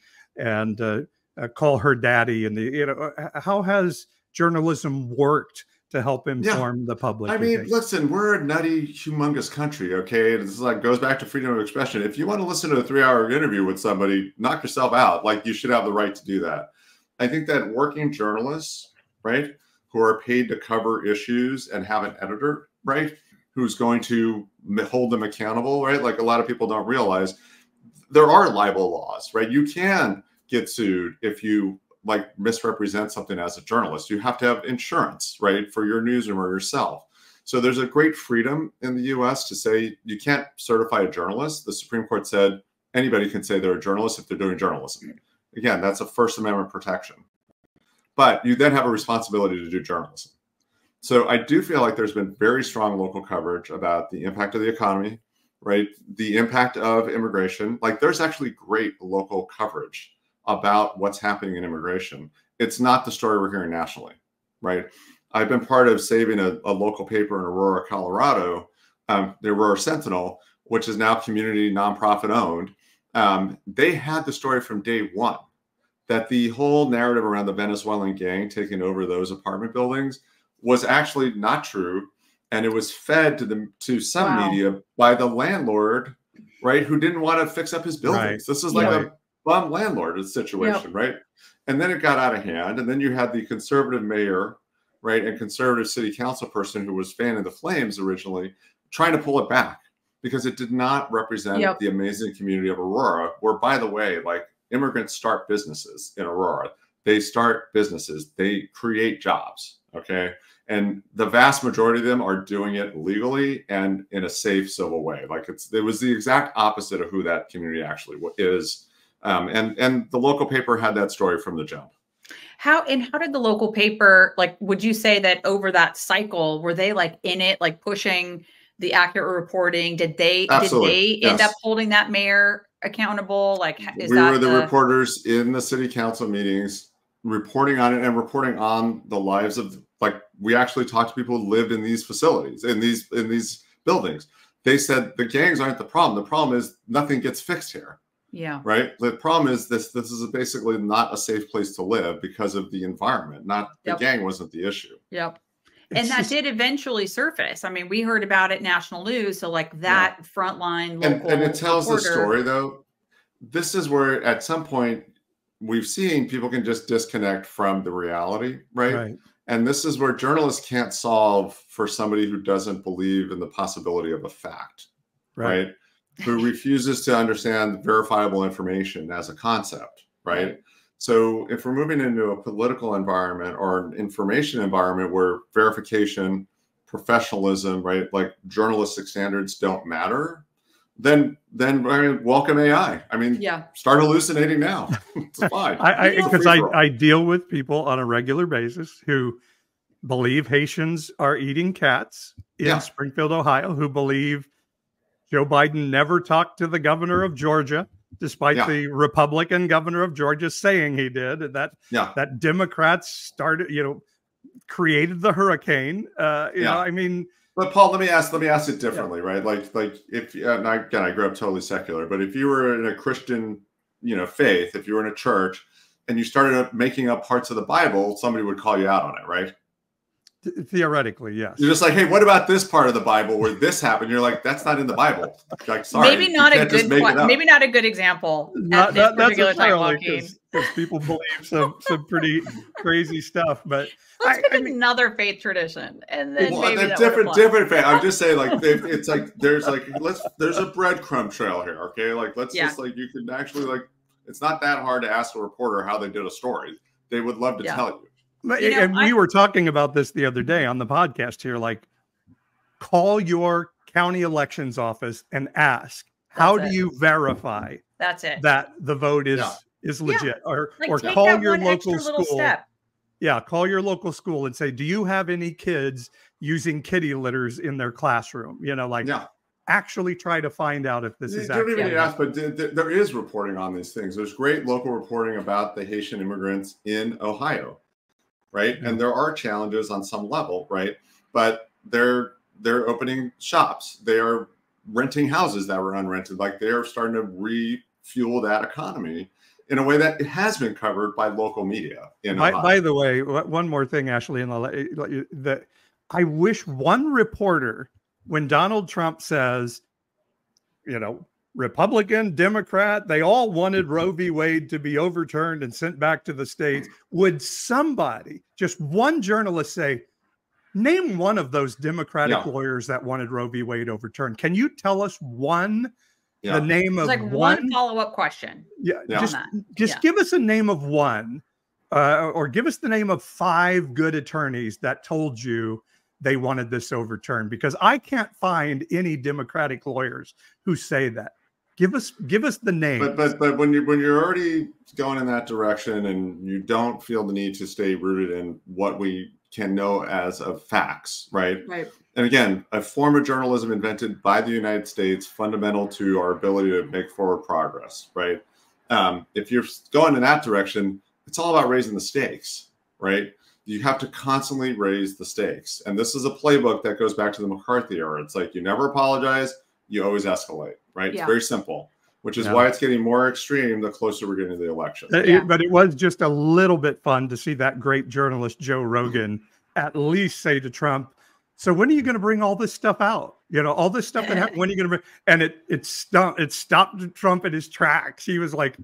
Speaker 4: call her daddy, and how has journalism worked to help inform the public?
Speaker 5: I mean, listen, we're a nutty, humongous country, okay? This is like goes back to freedom of expression. If you want to listen to a 3-hour interview with somebody, knock yourself out. Like you should have the right to do that. I think that working journalists, right, who are paid to cover issues and have an editor, right, who's going to hold them accountable, right? Like a lot of people don't realize there are libel laws, right? You can get sued if you like misrepresent something as a journalist. You have to have insurance, right, for your newsroom or yourself. So there's a great freedom in the US to say you can't certify a journalist. The Supreme Court said anybody can say they're a journalist if they're doing journalism. Again, that's a First Amendment protection. But you then have a responsibility to do journalism. So I do feel like there's been very strong local coverage about the impact of the economy, right? The impact of immigration. Like, there's actually great local coverage about what's happening in immigration. It's not the story we're hearing nationally, right? I've been part of saving a local paper in Aurora, Colorado, the Aurora Sentinel, which is now community nonprofit owned. They had the story from day one that the whole narrative around the Venezuelan gang taking over those apartment buildings was actually not true. And it was fed to some media by the landlord, right, who didn't want to fix up his buildings. Right. This is like a bum landlord situation, right? And then it got out of hand. And then you had the conservative mayor, right, and conservative city council person who was fanning the flames originally, trying to pull it back because it did not represent the amazing community of Aurora, where, by the way, like, immigrants start businesses in Aurora. They start businesses. They create jobs, okay? And the vast majority of them are doing it legally and in a safe, civil way. Like, it was the exact opposite of who that community actually is. And the local paper had that story from the jump.
Speaker 1: How did the local paper, like, would you say that over that cycle, were they like in it, like pushing the accurate reporting? Did they end up holding that mayor accountable? Like,
Speaker 5: we were the reporters in the city council meetings, reporting on it and reporting on the lives of, like, we actually talked to people who lived in these facilities, in these buildings. They said the gangs aren't the problem. The problem is nothing gets fixed here.
Speaker 1: Yeah.
Speaker 5: Right. The problem is this is basically not a safe place to live because of the environment. Not the gang wasn't the issue.
Speaker 1: Yep. And that did eventually surface. I mean, we heard about it national news. So like that frontline local
Speaker 5: and it tells
Speaker 1: reporter,
Speaker 5: the story, though. This is where at some point we've seen people can just disconnect from the reality, right? And this is where journalists can't solve for somebody who doesn't believe in the possibility of a fact, right? Who refuses to understand verifiable information as a concept, right? So if we're moving into a political environment or an information environment where verification, professionalism, right, like journalistic standards don't matter, then I mean, welcome AI. I mean, start hallucinating now. It's fine.
Speaker 4: Because I deal with people on a regular basis who believe Haitians are eating cats in Springfield, Ohio, who believe Joe Biden never talked to the governor of Georgia, despite the Republican governor of Georgia saying he did. That Democrats started, created the hurricane. You know, I mean.
Speaker 5: But Paul, let me ask it differently, right? Like if and again, I grew up totally secular, but if you were in a Christian, faith, if you were in a church, and you started making up parts of the Bible, somebody would call you out on it, right?
Speaker 4: Theoretically, yes.
Speaker 5: You're just like, hey, what about this part of the Bible where this happened? You're like, that's not in the Bible. Like, sorry,
Speaker 1: maybe not a good example.
Speaker 4: Not necessarily, because people believe some pretty crazy stuff. But
Speaker 1: let's pick another faith tradition, and then maybe
Speaker 5: different faith. I'm just saying, like, it's like there's a breadcrumb trail here. Okay, like let's just like you can actually like it's not that hard to ask a reporter how they did a story. They would love to tell you.
Speaker 4: And we were talking about this the other day on the podcast here, like, call your county elections office and ask, how do you verify that the vote is legit? Or call your local school. Call your local school and say, do you have any kids using kitty litters in their classroom? Actually try to find out if this is actually.
Speaker 5: Don't even ask, but there is reporting on these things. There's great local reporting about the Haitian immigrants in Ohio. Right. And there are challenges on some level. Right. But they're opening shops. They are renting houses that were unrented. Like, they are starting to refuel that economy in a way that it has been covered by local media.
Speaker 4: By the way, one more thing, Ashley, that I wish one reporter, when Donald Trump says, Republican, Democrat, they all wanted Roe v. Wade to be overturned and sent back to the states. Would somebody, just one journalist, say, name one of those Democratic lawyers that wanted Roe v. Wade overturned? Can you tell us one? The name of
Speaker 1: one follow-up question.
Speaker 4: Just give us a name of one, or give us the name of 5 good attorneys that told you they wanted this overturned, because I can't find any Democratic lawyers who say that. Give us the name.
Speaker 5: But when you're already going in that direction and you don't feel the need to stay rooted in what we can know as of facts, right?
Speaker 1: Right.
Speaker 5: And again, a form of journalism invented by the United States, fundamental to our ability to make forward progress, right? If you're going in that direction, it's all about raising the stakes, right? You have to constantly raise the stakes. And this is a playbook that goes back to the McCarthy era. It's like, you never apologize, you always escalate, right?
Speaker 1: Yeah.
Speaker 5: It's very simple, which is why it's getting more extreme the closer we're getting to the election.
Speaker 4: But it was just a little bit fun to see that great journalist, Joe Rogan, at least say to Trump, so when are you going to bring all this stuff out? You know, all this stuff that happened, when are you going to bring? And it stopped Trump in his tracks. He was like,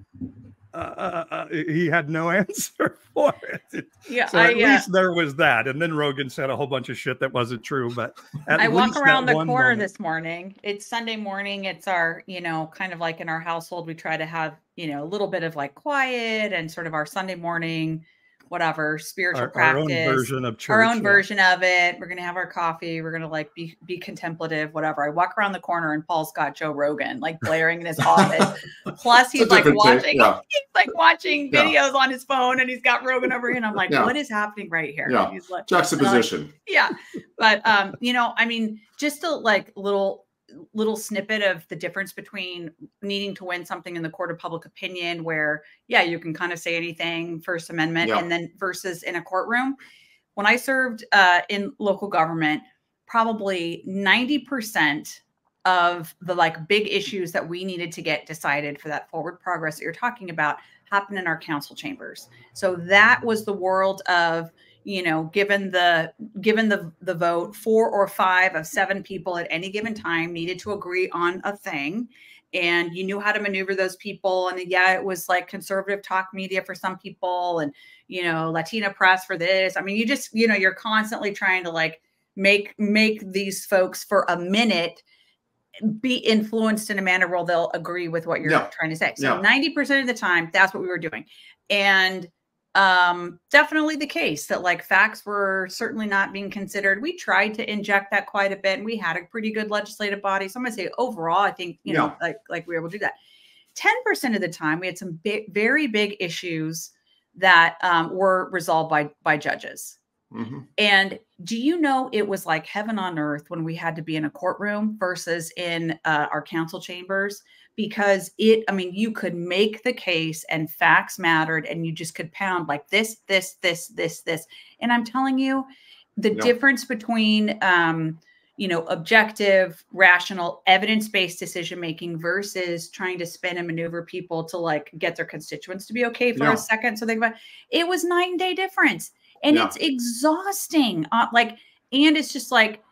Speaker 4: he had no answer for it.
Speaker 1: Yeah,
Speaker 4: so at least there was that. And then Rogan said a whole bunch of shit that wasn't true. But
Speaker 1: I walk around the corner this morning. It's Sunday morning. It's our, you know, kind of like in our household, we try to have, you know, a little bit of like quiet and sort of our Sunday morning, whatever, spiritual practice,
Speaker 4: our own version of church,
Speaker 1: our own version of it. We're going to have our coffee. We're going to like be contemplative, whatever. I walk around the corner and Paul's got Joe Rogan like blaring in his office. Plus he's like watching, videos on his phone, and he's got Rogan over here. And I'm like, what is happening right here?
Speaker 5: Yeah.
Speaker 1: He's like,
Speaker 5: juxtaposition.
Speaker 1: But, you know, I mean, just a like little snippet of the difference between needing to win something in the court of public opinion where, you can kind of say anything, First Amendment, and then versus in a courtroom. When I served in local government, probably 90% of the like big issues that we needed to get decided for that forward progress that you're talking about happened in our council chambers. So that was the world of, you know, given the vote, 4 or 5 of 7 people at any given time needed to agree on a thing. And you knew how to maneuver those people. And it was like conservative talk media for some people and, you know, Latina press for this. I mean, you just, you know, you're constantly trying to like make these folks for a minute be influenced in a manner where they'll agree with what you're trying to say. So 90% of the time, that's what we were doing. And definitely the case that like facts were certainly not being considered. We tried to inject that quite a bit, and we had a pretty good legislative body. So I'm gonna say overall, I think, you know, like we were able to do that. 10% of the time, we had some very big issues that were resolved by judges. Mm-hmm. And do you know, it was like heaven on earth when we had to be in a courtroom versus in our council chambers. Because I mean, you could make the case and facts mattered and you just could pound like this. And I'm telling you, the difference between, you know, objective, rational, evidence-based decision-making versus trying to spin and maneuver people to like get their constituents to be okay for a second. So it was night and day difference. And it's exhausting. And it's just like,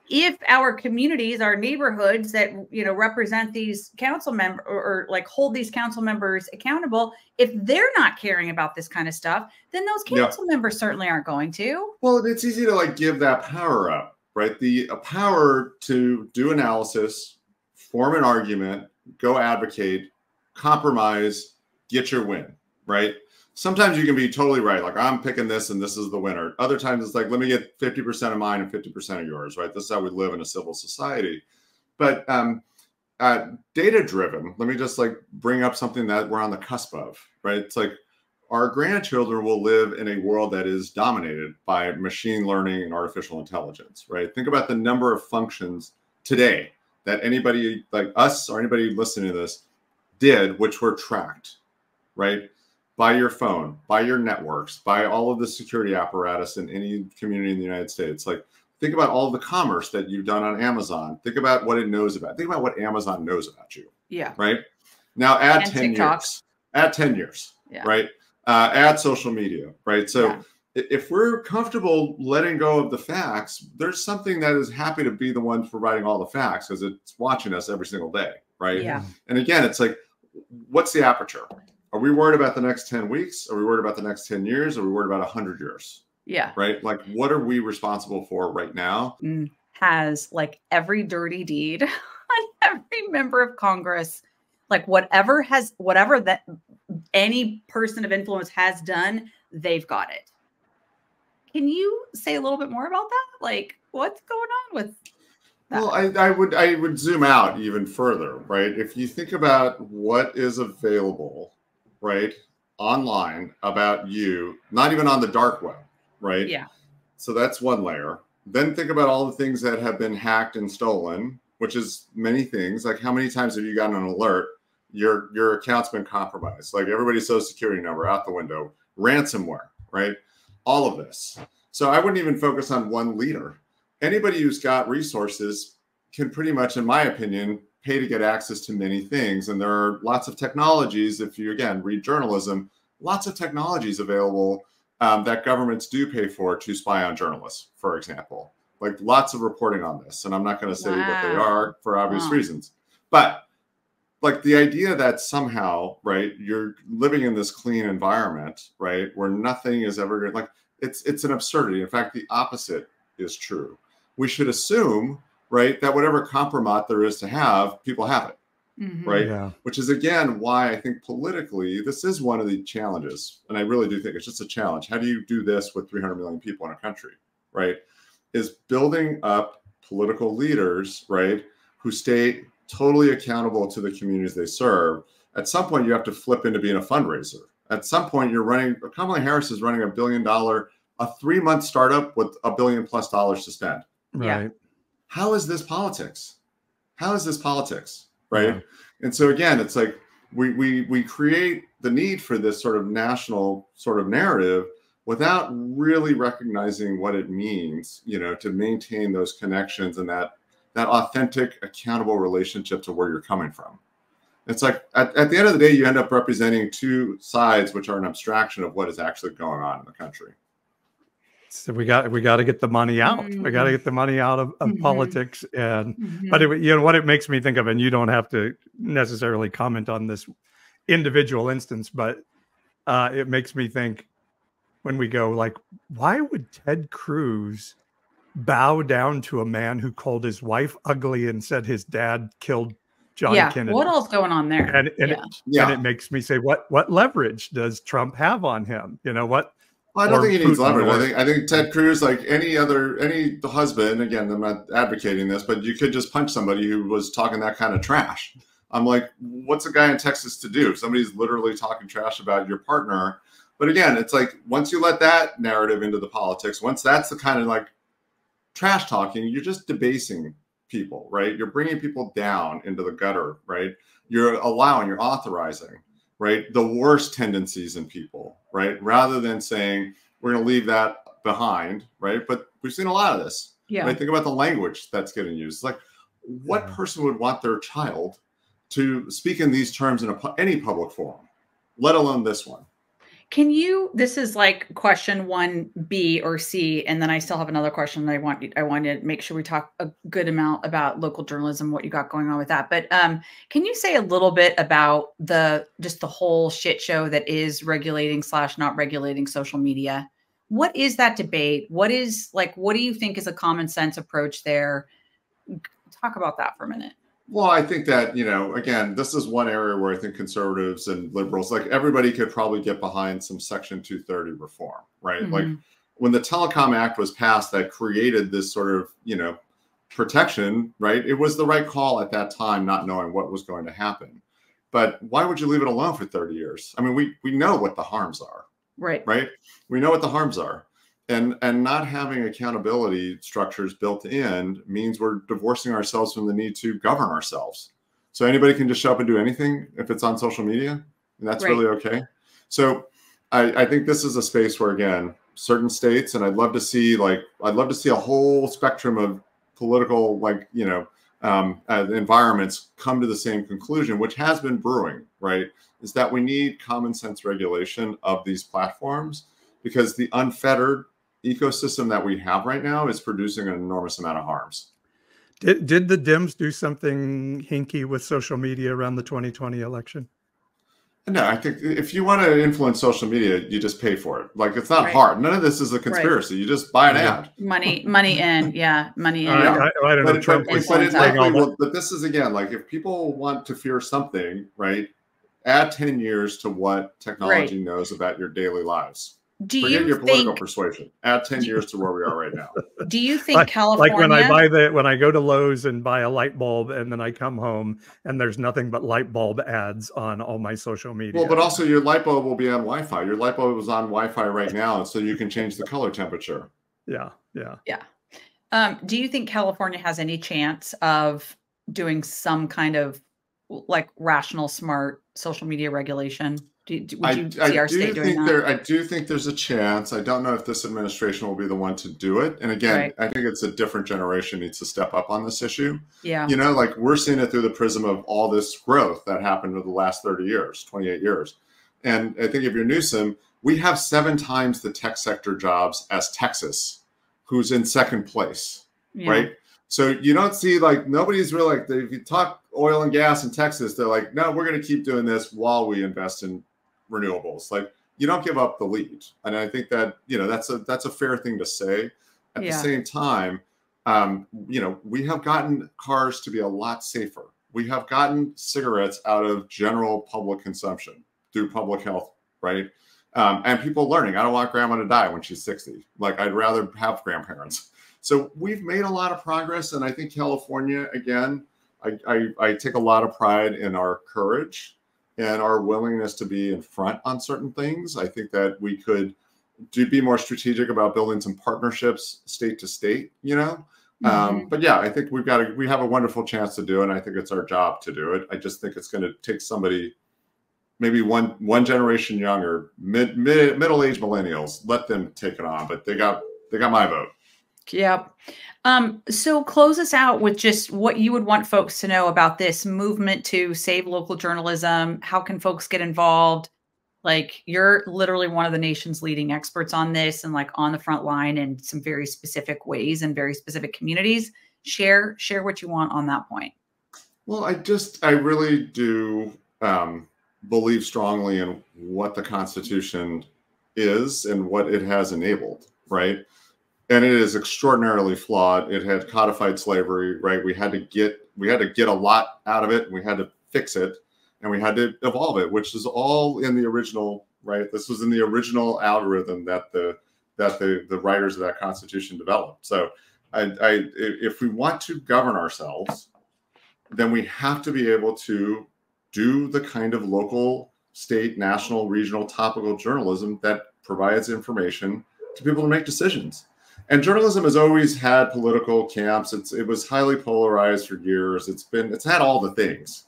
Speaker 1: if our communities, our neighborhoods that, you know, represent these council members or like hold these council members accountable, if they're not caring about this kind of stuff, then those council members certainly aren't going to.
Speaker 5: Well, it's easy to like give that power up, right? The power to do analysis, form an argument, go advocate, compromise, get your win, right? Sometimes you can be totally right. Like, I'm picking this and this is the winner. Other times it's like, let me get 50% of mine and 50% of yours, right? This is how we live in a civil society. But data driven, let me just like bring up something that we're on the cusp of, right? It's like our grandchildren will live in a world that is dominated by machine learning and artificial intelligence, right? Think about the number of functions today that anybody like us or anybody listening to this did, which were tracked, right? By your phone, by your networks, by all of the security apparatus in any community in the United States. Like, think about all of the commerce that you've done on Amazon. Think about what it knows about. Think about what Amazon knows about you. Yeah. Right. Now add 10 years. Add 10 years. Yeah. Right. Add social media. Right. So if we're comfortable letting go of the facts, there's something that is happy to be the one providing all the facts because it's watching us every single day. Right. Yeah. And again, it's like, what's the aperture? Are we worried about the next 10 weeks? Are we worried about the next 10 years? Are we worried about 100 years? Yeah. Right? Like, what are we responsible for right now?
Speaker 1: Has like every dirty deed on every member of Congress, like whatever that any person of influence has done, they've got it. Can you say a little bit more about that? Like, what's going on with that?
Speaker 5: Well, I would zoom out even further, right? If you think about what is available, right, online about you, not even on the dark web, right?
Speaker 1: Yeah.
Speaker 5: So that's one layer. Then think about all the things that have been hacked and stolen, which is many things. Like, how many times have you gotten an alert? Your account's been compromised. Like, everybody's social security number out the window, ransomware, right? All of this. So I wouldn't even focus on one leader. Anybody who's got resources can pretty much, in my opinion, pay to get access to many things. And there are lots of technologies. If you, again, read journalism, lots of technologies available that governments do pay for to spy on journalists, for example. Like, lots of reporting on this. And I'm not going to say what they are for obvious reasons. But like, the idea that somehow, right, you're living in this clean environment, right, where nothing is ever going to, like, it's an absurdity. In fact, the opposite is true. We should assume, right, that whatever compromise there is to have, people have it. Right. Yeah. Which is, again, why I think politically this is one of the challenges. And I really do think it's just a challenge. How do you do this with 300 million people in a country? Right. Is building up political leaders, right, who stay totally accountable to the communities they serve. At some point, you have to flip into being a fundraiser. At some point, you're running, Kamala Harris is running $1 billion, a 3-month startup with $1 billion+ to spend.
Speaker 4: Right.
Speaker 5: How is this politics? How is this politics? Right.
Speaker 4: Yeah.
Speaker 5: And so, again, it's like we create the need for this sort of national sort of narrative without really recognizing what it means, you know, to maintain those connections and that authentic, accountable relationship to where you're coming from. It's like at the end of the day, you end up representing two sides, which are an abstraction of what is actually going on in the country.
Speaker 4: So we got to get the money out. We got to get the money out of politics. And but you know what it makes me think of, and you don't have to necessarily comment on this individual instance, but it makes me think when we go like, why would Ted Cruz bow down to a man who called his wife ugly and said his dad killed John Kennedy?
Speaker 1: What else going on there?
Speaker 4: And it makes me say, what leverage does Trump have on him? You know what?
Speaker 5: Well, I don't think he needs leverage. I think Ted Cruz, like any husband, again, I'm not advocating this, but you could just punch somebody who was talking that kind of trash. I'm like, what's a guy in Texas to do? Somebody's literally talking trash about your partner. But again, it's like, once you let that narrative into the politics, once that's the kind of like trash talking, you're just debasing people, right? You're bringing people down into the gutter, right? You're authorizing, right, the worst tendencies in people, right? Rather than saying, we're going to leave that behind, right? But we've seen a lot of this.
Speaker 1: Yeah.
Speaker 5: Right? Think about the language that's getting used. It's like, what person would want their child to speak in these terms in any public forum, let alone this one?
Speaker 1: This is like question 1B or C, and then I still have another question. I want to make sure we talk a good amount about local journalism, what you got going on with that. But can you say a little bit about just the whole shit show that is regulating / not regulating social media? What is that debate? What do you think is a common sense approach there? Talk about that for a minute.
Speaker 5: Well, I think that, you know, again, this is one area where I think conservatives and liberals, like everybody could probably get behind some Section 230 reform, right? Mm-hmm. Like when the Telecom Act was passed that created this sort of, you know, protection, right? It was the right call at that time, not knowing what was going to happen. But why would you leave it alone for 30 years? I mean, we know what the harms are, right? We know what the harms are. And not having accountability structures built in means we're divorcing ourselves from the need to govern ourselves. So anybody can just show up and do anything if it's on social media, and that's really okay. So I think this is a space where, again, certain states, and I'd love to see a whole spectrum of political, like, you know, environments come to the same conclusion, which has been brewing, right? Is that we need common sense regulation of these platforms, because the unfettered ecosystem that we have right now is producing an enormous amount of harms.
Speaker 4: Did the Dems do something hinky with social media around the 2020 election?
Speaker 5: No, I think if you want to influence social media, you just pay for it. Like, it's not hard. None of this is a conspiracy. You just buy an ad.
Speaker 1: Money in. Yeah, money in.
Speaker 4: I don't know.
Speaker 5: But this is, again, like, if people want to fear something, right, add 10 years to what technology knows about your daily lives.
Speaker 1: Do
Speaker 5: Forget
Speaker 1: you
Speaker 5: your political
Speaker 1: think,
Speaker 5: persuasion. Add 10 years to where we are right now.
Speaker 1: do you think
Speaker 4: like when I
Speaker 1: California,
Speaker 4: when I go to Lowe's and buy a light bulb, and then I come home and there's nothing but light bulb ads on all my social media.
Speaker 5: Well, but also your light bulb will be on Wi-Fi. Your light bulb is on Wi-Fi right now, so you can change the color temperature.
Speaker 4: Yeah.
Speaker 1: do you think California has any chance of doing some kind of like rational, smart social media regulation? Would you see our state doing that?
Speaker 5: I do think there's a chance. I don't know if this administration will be the one to do it. And again,
Speaker 1: Right.
Speaker 5: I think it's a different generation needs to step up on this issue.
Speaker 1: Yeah.
Speaker 5: You know, like we're seeing it through the prism of all this growth that happened over the last 30 years, 28 years. And I think if you're Newsom, we have 7 times the tech sector jobs as Texas, who's in second place,
Speaker 1: Yeah.
Speaker 5: right? So you don't see like nobody's really like if you talk oil and gas in Texas, they're like, no, we're going to keep doing this while we invest in renewables. Like you don't give up the lead, and I think that that's a fair thing to say. At the same time, we have gotten cars to be a lot safer. We have gotten cigarettes out of general public consumption through public health, right? And people learning. I don't want grandma to die when she's 60. Like I'd rather have grandparents. So we've made a lot of progress, and I think California, again, I take a lot of pride in our courage and our willingness to be in front on certain things. I think that we could be more strategic about building some partnerships state to state, But yeah, I think we have a wonderful chance to do it, and I think it's our job to do it. I just think it's going to take somebody, maybe one generation younger, middle-aged millennials, let them take it on. But they got my vote.
Speaker 1: Yeah. So close us out with just what you would want folks to know about this movement to save local journalism. How can folks get involved? Like you're literally one of the nation's leading experts on this and like on the front line in some very specific ways and very specific communities. Share what you want on that point.
Speaker 5: Well, I really do believe strongly in what the Constitution is and what it has enabled, right? And it is extraordinarily flawed. It had codified slavery, right? We had to get a lot out of it, and we had to fix it, and we had to evolve it, which is all in the original, right? This was in the original algorithm that the writers of that Constitution developed. So, if we want to govern ourselves, then we have to be able to do the kind of local, state, national, regional, topical journalism that provides information to people to make decisions. And journalism has always had political camps. It was highly polarized for years. It's had all the things,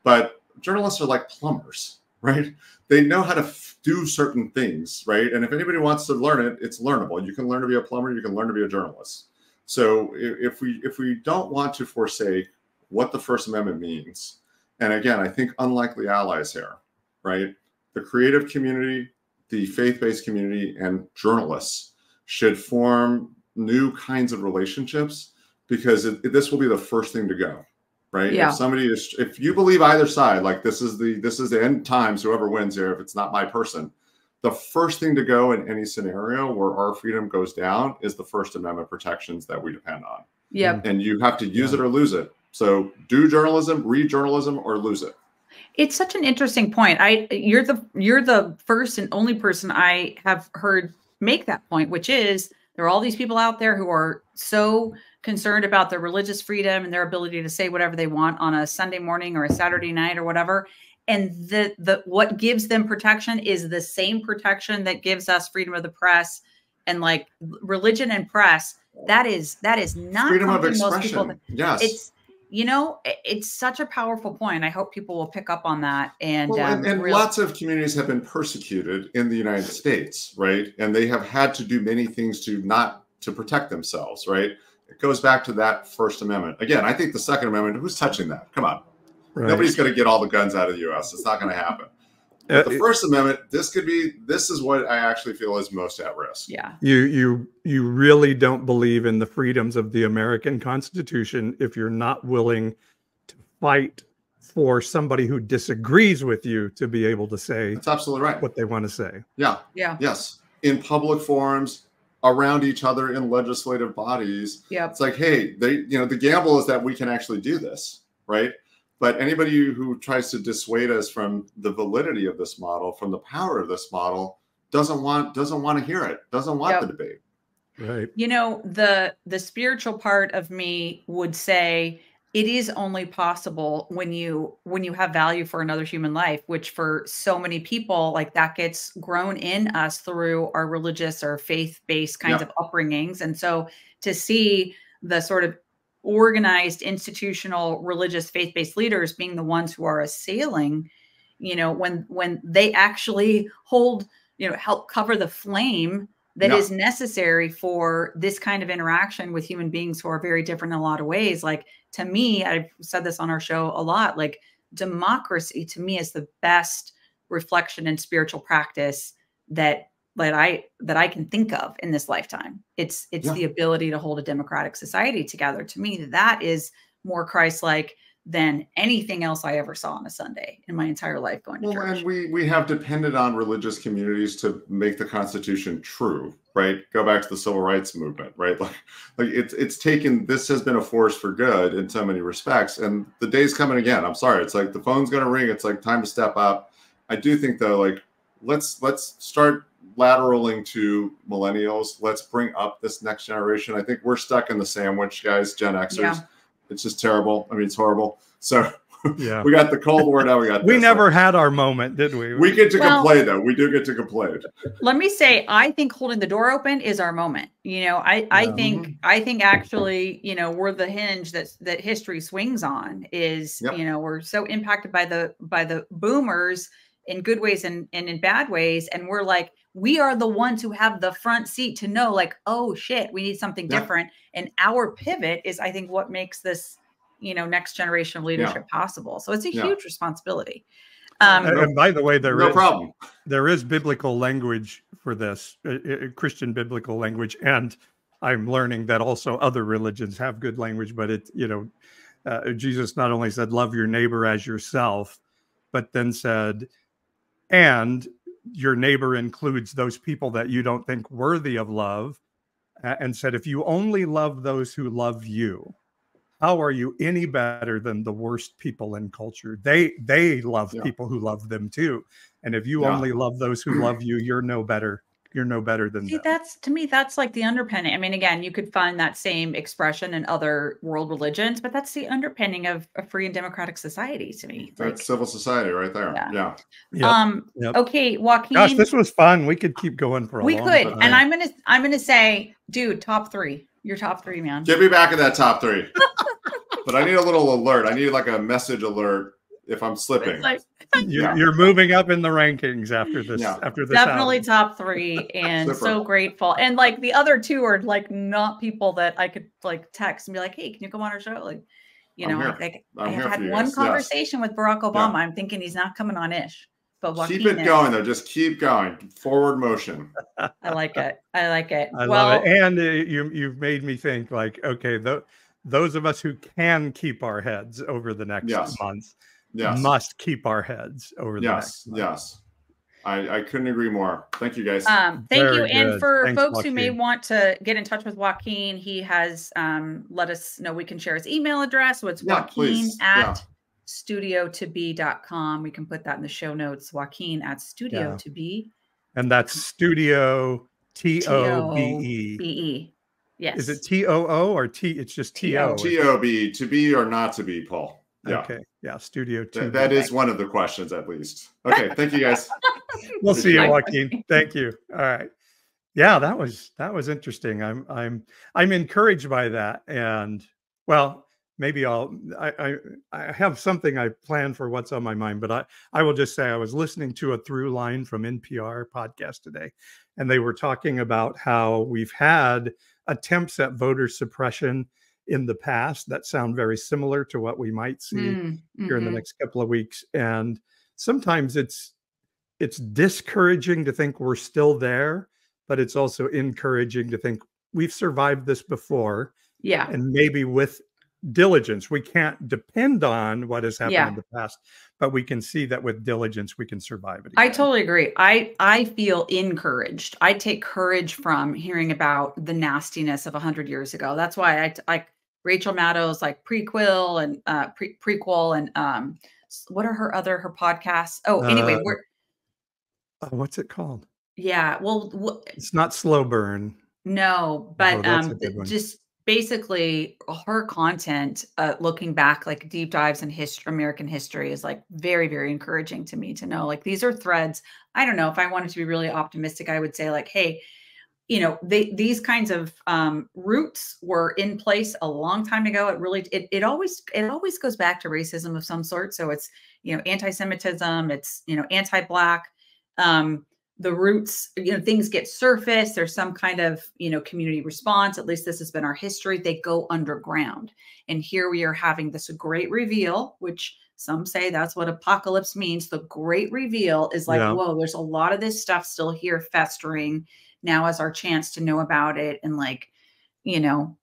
Speaker 5: but journalists are like plumbers, right? They know how to do certain things, right? And if anybody wants to learn it, it's learnable. You can learn to be a plumber. You can learn to be a journalist. So if we don't want to forsake what the First Amendment means, and again, I think unlikely allies here, right? The creative community, the faith-based community, and journalists should form new kinds of relationships, because this will be the first thing to go, right?
Speaker 1: Yeah.
Speaker 5: If you believe either side, like this is the end times, whoever wins here, if it's not my person, the first thing to go in any scenario where our freedom goes down is the First Amendment protections that we depend on.
Speaker 1: Yep.
Speaker 5: And you have to use it or lose it. So do journalism, read journalism, or lose it.
Speaker 1: It's such an interesting point. You're the first and only person I have heard make that point, which is there are all these people out there who are so concerned about their religious freedom and their ability to say whatever they want on a Sunday morning or a Saturday night or whatever. And what gives them protection is the same protection that gives us freedom of the press and like religion and press. That is not
Speaker 5: freedom of expression.
Speaker 1: Most people,
Speaker 5: yes.
Speaker 1: It's such a powerful point. I hope people will pick up on that. And,
Speaker 5: lots of communities have been persecuted in the United States, right? And they have had to do many things to protect themselves, right? It goes back to that First Amendment. Again, I think the Second Amendment, who's touching that? Come on. Right. Nobody's going to get all the guns out of the U.S. It's not going to happen. But the First Amendment, this is what I actually feel is most at risk.
Speaker 1: Yeah.
Speaker 4: You really don't believe in the freedoms of the American Constitution if you're not willing to fight for somebody who disagrees with you to be able to say
Speaker 5: that's absolutely right
Speaker 4: what they want to say.
Speaker 5: Yeah. Yeah. Yes. In public forums, around each other, in legislative bodies.
Speaker 1: Yeah.
Speaker 5: It's like, hey, the gamble is that we can actually do this, right? But anybody who tries to dissuade us from the validity of this model, from the power of this model, doesn't want to hear it, doesn't want the debate.
Speaker 4: Right.
Speaker 1: You know, the spiritual part of me would say it is only possible when you have value for another human life, which for so many people, like that gets grown in us through our religious or faith-based kinds of upbringings. And so to see the sort of organized institutional religious faith-based leaders being the ones who are assailing, you know, when they actually hold, you know, help cover the flame that is necessary for this kind of interaction with human beings who are very different in a lot of ways. Like, to me, I've said this on our show a lot, like democracy to me is the best reflection and spiritual practice that I can think of in this lifetime. It's the ability to hold a democratic society together. To me, that is more Christ-like than anything else I ever saw on a Sunday in my entire life going to church.
Speaker 5: And we have depended on religious communities to make the Constitution true, right? Go back to the civil rights movement, right? Like it's taken, this has been a force for good in so many respects. And the day's coming again. I'm sorry. It's like the phone's going to ring. It's like time to step up. I do think though, like, let's start lateraling to millennials. Let's bring up this next generation. I think we're stuck in the sandwich, guys, Gen Xers. Yeah. It's just terrible. I mean, it's horrible. So we got the Cold War. Now we got
Speaker 4: we never had our moment, did we?
Speaker 5: We get to complain, though. We do get to complain.
Speaker 1: Let me say, I think holding the door open is our moment. You know, I think actually, you know, we're the hinge that history swings on. Is you know, we're so impacted by the boomers in good ways and in bad ways, and we're like, we are the ones who have the front seat to know, like, oh shit, we need something different. And our pivot is, I think, what makes this, you know, next generation of leadership possible. So it's a huge responsibility.
Speaker 4: And by the way,
Speaker 5: problem.
Speaker 4: There is biblical language for this, Christian biblical language, and I'm learning that also other religions have good language. But it, you know, Jesus not only said, "Love your neighbor as yourself," but then said, "And your neighbor includes those people that you don't think worthy of love," and said, "If you only love those who love you, how are you any better than the worst people in culture? They love people who love them too. And if you only love those who love you, you're no better. You're no better than them."
Speaker 1: That's, to me, that's like the underpinning. I mean, again, you could find that same expression in other world religions, but that's the underpinning of a free and democratic society to me.
Speaker 5: That's like civil society right there.
Speaker 1: Okay, Joaquin.
Speaker 4: Gosh, this was fun. We could keep going for a long time.
Speaker 1: And I'm gonna say, dude, top 3. Your top 3, man.
Speaker 5: Get me back in that top 3. But I need a little alert. I need like a message alert if I'm slipping.
Speaker 1: Like,
Speaker 4: you're moving up in the rankings after this. After this,
Speaker 1: definitely top 3, and so grateful. And like the other 2 are like not people that I could like text and be like, "Hey, can you come on our show?" Like, you know, I have had one conversation with Barack Obama. I'm thinking he's not coming on ish. But Joaquin
Speaker 5: keep it going though. Just keep going. Forward motion.
Speaker 1: I like it. I like it.
Speaker 4: I love it. And you've made me think, like, okay, those of us who can keep our heads over the next month must keep our heads over the next month.
Speaker 5: Yes. I couldn't agree more. Thank you, guys.
Speaker 1: Thank you. And for folks who may want to get in touch with Joaquin, he has let us know we can share his email address. So it's Joaquin at studio2be.com. We can put that in the show notes. Joaquin at studio2be.
Speaker 4: And that's studio TOBE.
Speaker 1: Yes.
Speaker 4: Is it TOO or T? It's just TO.
Speaker 5: TOB, to be or not to be, Paul. Yeah.
Speaker 4: Okay. Yeah. Studio 2.
Speaker 5: That is one of the questions, at least. Okay. Thank you, guys.
Speaker 4: We'll see you, Joaquin. Thank you. All right. Yeah, that was interesting. I'm encouraged by that. And well, maybe I have something I planned for what's on my mind, but I will just say I was listening to a Through Line from NPR podcast today, and they were talking about how we've had attempts at voter suppression in the past that sound very similar to what we might see here in the next couple of weeks. And sometimes it's discouraging to think we're still there, but it's also encouraging to think we've survived this before.
Speaker 1: Yeah.
Speaker 4: And maybe with diligence, we can't depend on what has happened in the past, but we can see that with diligence, we can survive it again.
Speaker 1: I totally agree. I feel encouraged. I take courage from hearing about the nastiness of 100 years ago. That's why I Rachel Maddow's like prequel and prequel and what are her podcasts? Oh, anyway,
Speaker 4: what's it called?
Speaker 1: Yeah. Well,
Speaker 4: It's not Slow Burn,
Speaker 1: no,
Speaker 4: although
Speaker 1: but
Speaker 4: that's a good one.
Speaker 1: just basically her content, looking back, like deep dives in history, American history, is like very, very encouraging to me to know. Like these are threads. I don't know if I wanted to be really optimistic, I would say like, hey, these kinds of roots were in place a long time ago. It always goes back to racism of some sort. So it's anti-Semitism, it's anti-Black. Um, the roots, things get surfaced. There's some kind of community response. At least this has been our history. They go underground, and here we are having this great reveal, which some say that's what apocalypse means. The great reveal is like,
Speaker 4: Yeah.
Speaker 1: whoa, there's a lot of this stuff still here festering. Now is our chance to know about it and like, you know,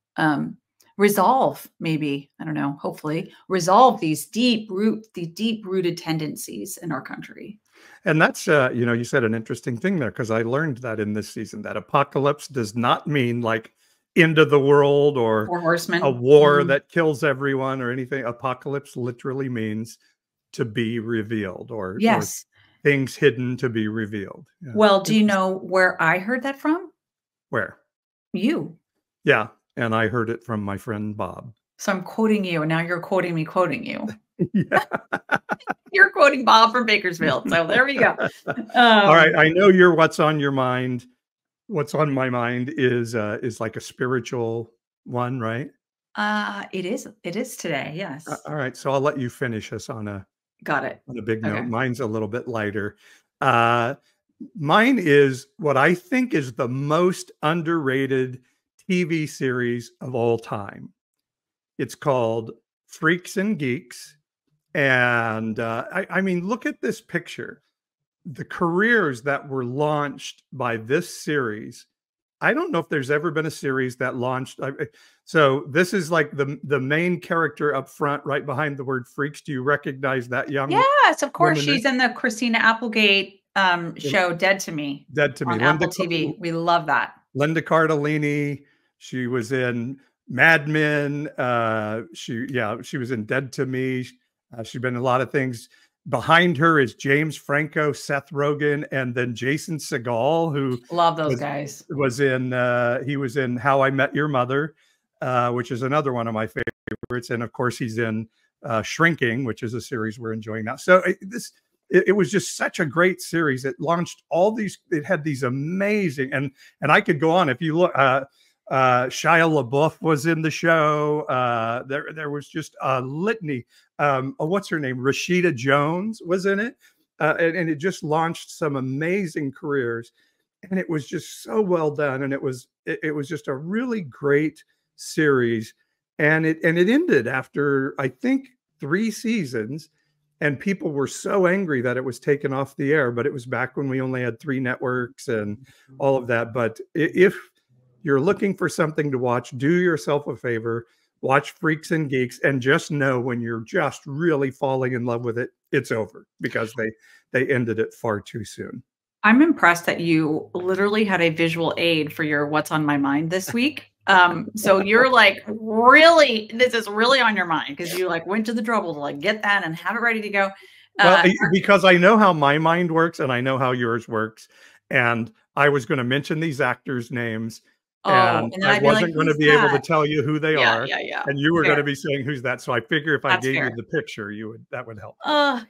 Speaker 1: resolve, maybe, I don't know, hopefully resolve these deep rooted tendencies in our country.
Speaker 4: And that's, you said an interesting thing there, because I learned that in this season, that apocalypse does not mean like end of the world or
Speaker 1: Four
Speaker 4: a
Speaker 1: horsemen.
Speaker 4: war
Speaker 1: Mhm.
Speaker 4: that kills everyone or anything. Apocalypse literally means to be revealed, or
Speaker 1: Yes.
Speaker 4: things hidden to be revealed. Yeah.
Speaker 1: Well, do you
Speaker 4: Interesting.
Speaker 1: know where I heard that from?
Speaker 4: Where?
Speaker 1: You.
Speaker 4: Yeah. And I heard it from my friend Bob.
Speaker 1: So I'm quoting you, and now you're quoting me, quoting you.
Speaker 4: Yeah.
Speaker 1: You're quoting Bob from Bakersfield. So there we go.
Speaker 4: All right.
Speaker 1: Um,
Speaker 4: I know you're what's on your mind. What's on my mind is like a spiritual one, right?
Speaker 1: it is today. Yes.
Speaker 4: All right. So I'll let you finish us
Speaker 1: Got it.
Speaker 4: on a big note.
Speaker 1: Okay.
Speaker 4: Mine's a little bit lighter. Uh, Mine is what I think is the most underrated TV series of all time. It's called Freaks and Geeks. And I mean, look at this picture. The careers that were launched by this series. I don't know if there's ever been a series that launched. So this is like the main character up front, right behind the word freaks. Do you recognize that young
Speaker 1: Yes, of course.
Speaker 4: woman there?
Speaker 1: She's in the Christina Applegate show Dead to Me
Speaker 4: Dead to Me.
Speaker 1: on Apple TV. We love that.
Speaker 4: Linda Cardellini. She was in Mad Men. She was in Dead to Me. She's been in a lot of things. Behind her is James Franco, Seth Rogen, and then Jason Segel, who
Speaker 1: Love those guys.
Speaker 4: was in he was in How I Met Your Mother, which is another one of my favorites, and of course he's in Shrinking, which is a series we're enjoying now. So it was just such a great series. It launched all these. It had these amazing, and I could go on. If you look, Shia LaBeouf was in the show. There was just a litany. What's her name? Rashida Jones was in it, and it just launched some amazing careers. And it was just so well done, and it was just a really great series. And it ended after, I think, 3 seasons. And people were so angry that it was taken off the air, but it was back when we only had 3 networks and all of that. But if you're looking for something to watch, do yourself a favor, watch Freaks and Geeks, and just know when you're just really falling in love with it, it's over, because they ended it far too soon.
Speaker 1: I'm impressed that you literally had a visual aid for your What's on My Mind this week. So you're like, really, this is really on your mind, because you like went to the trouble to like get that and have it ready to go.
Speaker 4: Well, because I know how my mind works and I know how yours works. And I was going to mention these actors' names, and
Speaker 1: then
Speaker 4: I
Speaker 1: I'd be like,
Speaker 4: wasn't going to
Speaker 1: "Who's
Speaker 4: be able to
Speaker 1: that?"
Speaker 4: tell you who they are.
Speaker 1: Yeah.
Speaker 4: And you were
Speaker 1: Fair.
Speaker 4: going to be saying, who's that? So I figure if I
Speaker 1: That's
Speaker 4: gave
Speaker 1: fair.
Speaker 4: you the picture, that would help.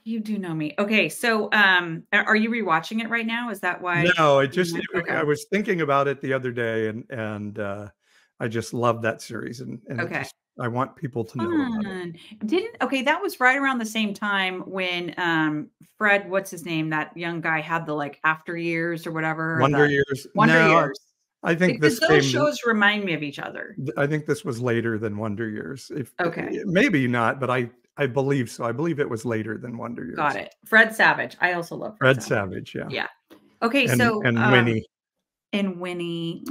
Speaker 1: You do know me. Okay, so are you rewatching it right now? Is that why?
Speaker 4: No,
Speaker 1: Okay.
Speaker 4: I was thinking about it the other day, and I just love that series, and
Speaker 1: Okay.
Speaker 4: I want people to know about it.
Speaker 1: Okay, that was right around the same time when Fred, what's his name, that young guy, had the like After Years or whatever.
Speaker 4: Wonder Years.
Speaker 1: Wonder
Speaker 4: No,
Speaker 1: Years.
Speaker 4: I think
Speaker 1: Because
Speaker 4: this
Speaker 1: those
Speaker 4: came.
Speaker 1: shows remind me of each other.
Speaker 4: I think this was later than Wonder Years.
Speaker 1: Okay.
Speaker 4: Maybe not, but I believe so. I believe it was later than Wonder Years.
Speaker 1: Got it. Fred Savage. I also love
Speaker 4: Fred Savage. Yeah.
Speaker 1: Yeah. Okay,
Speaker 4: And
Speaker 1: so
Speaker 4: Winnie.
Speaker 1: And Winnie.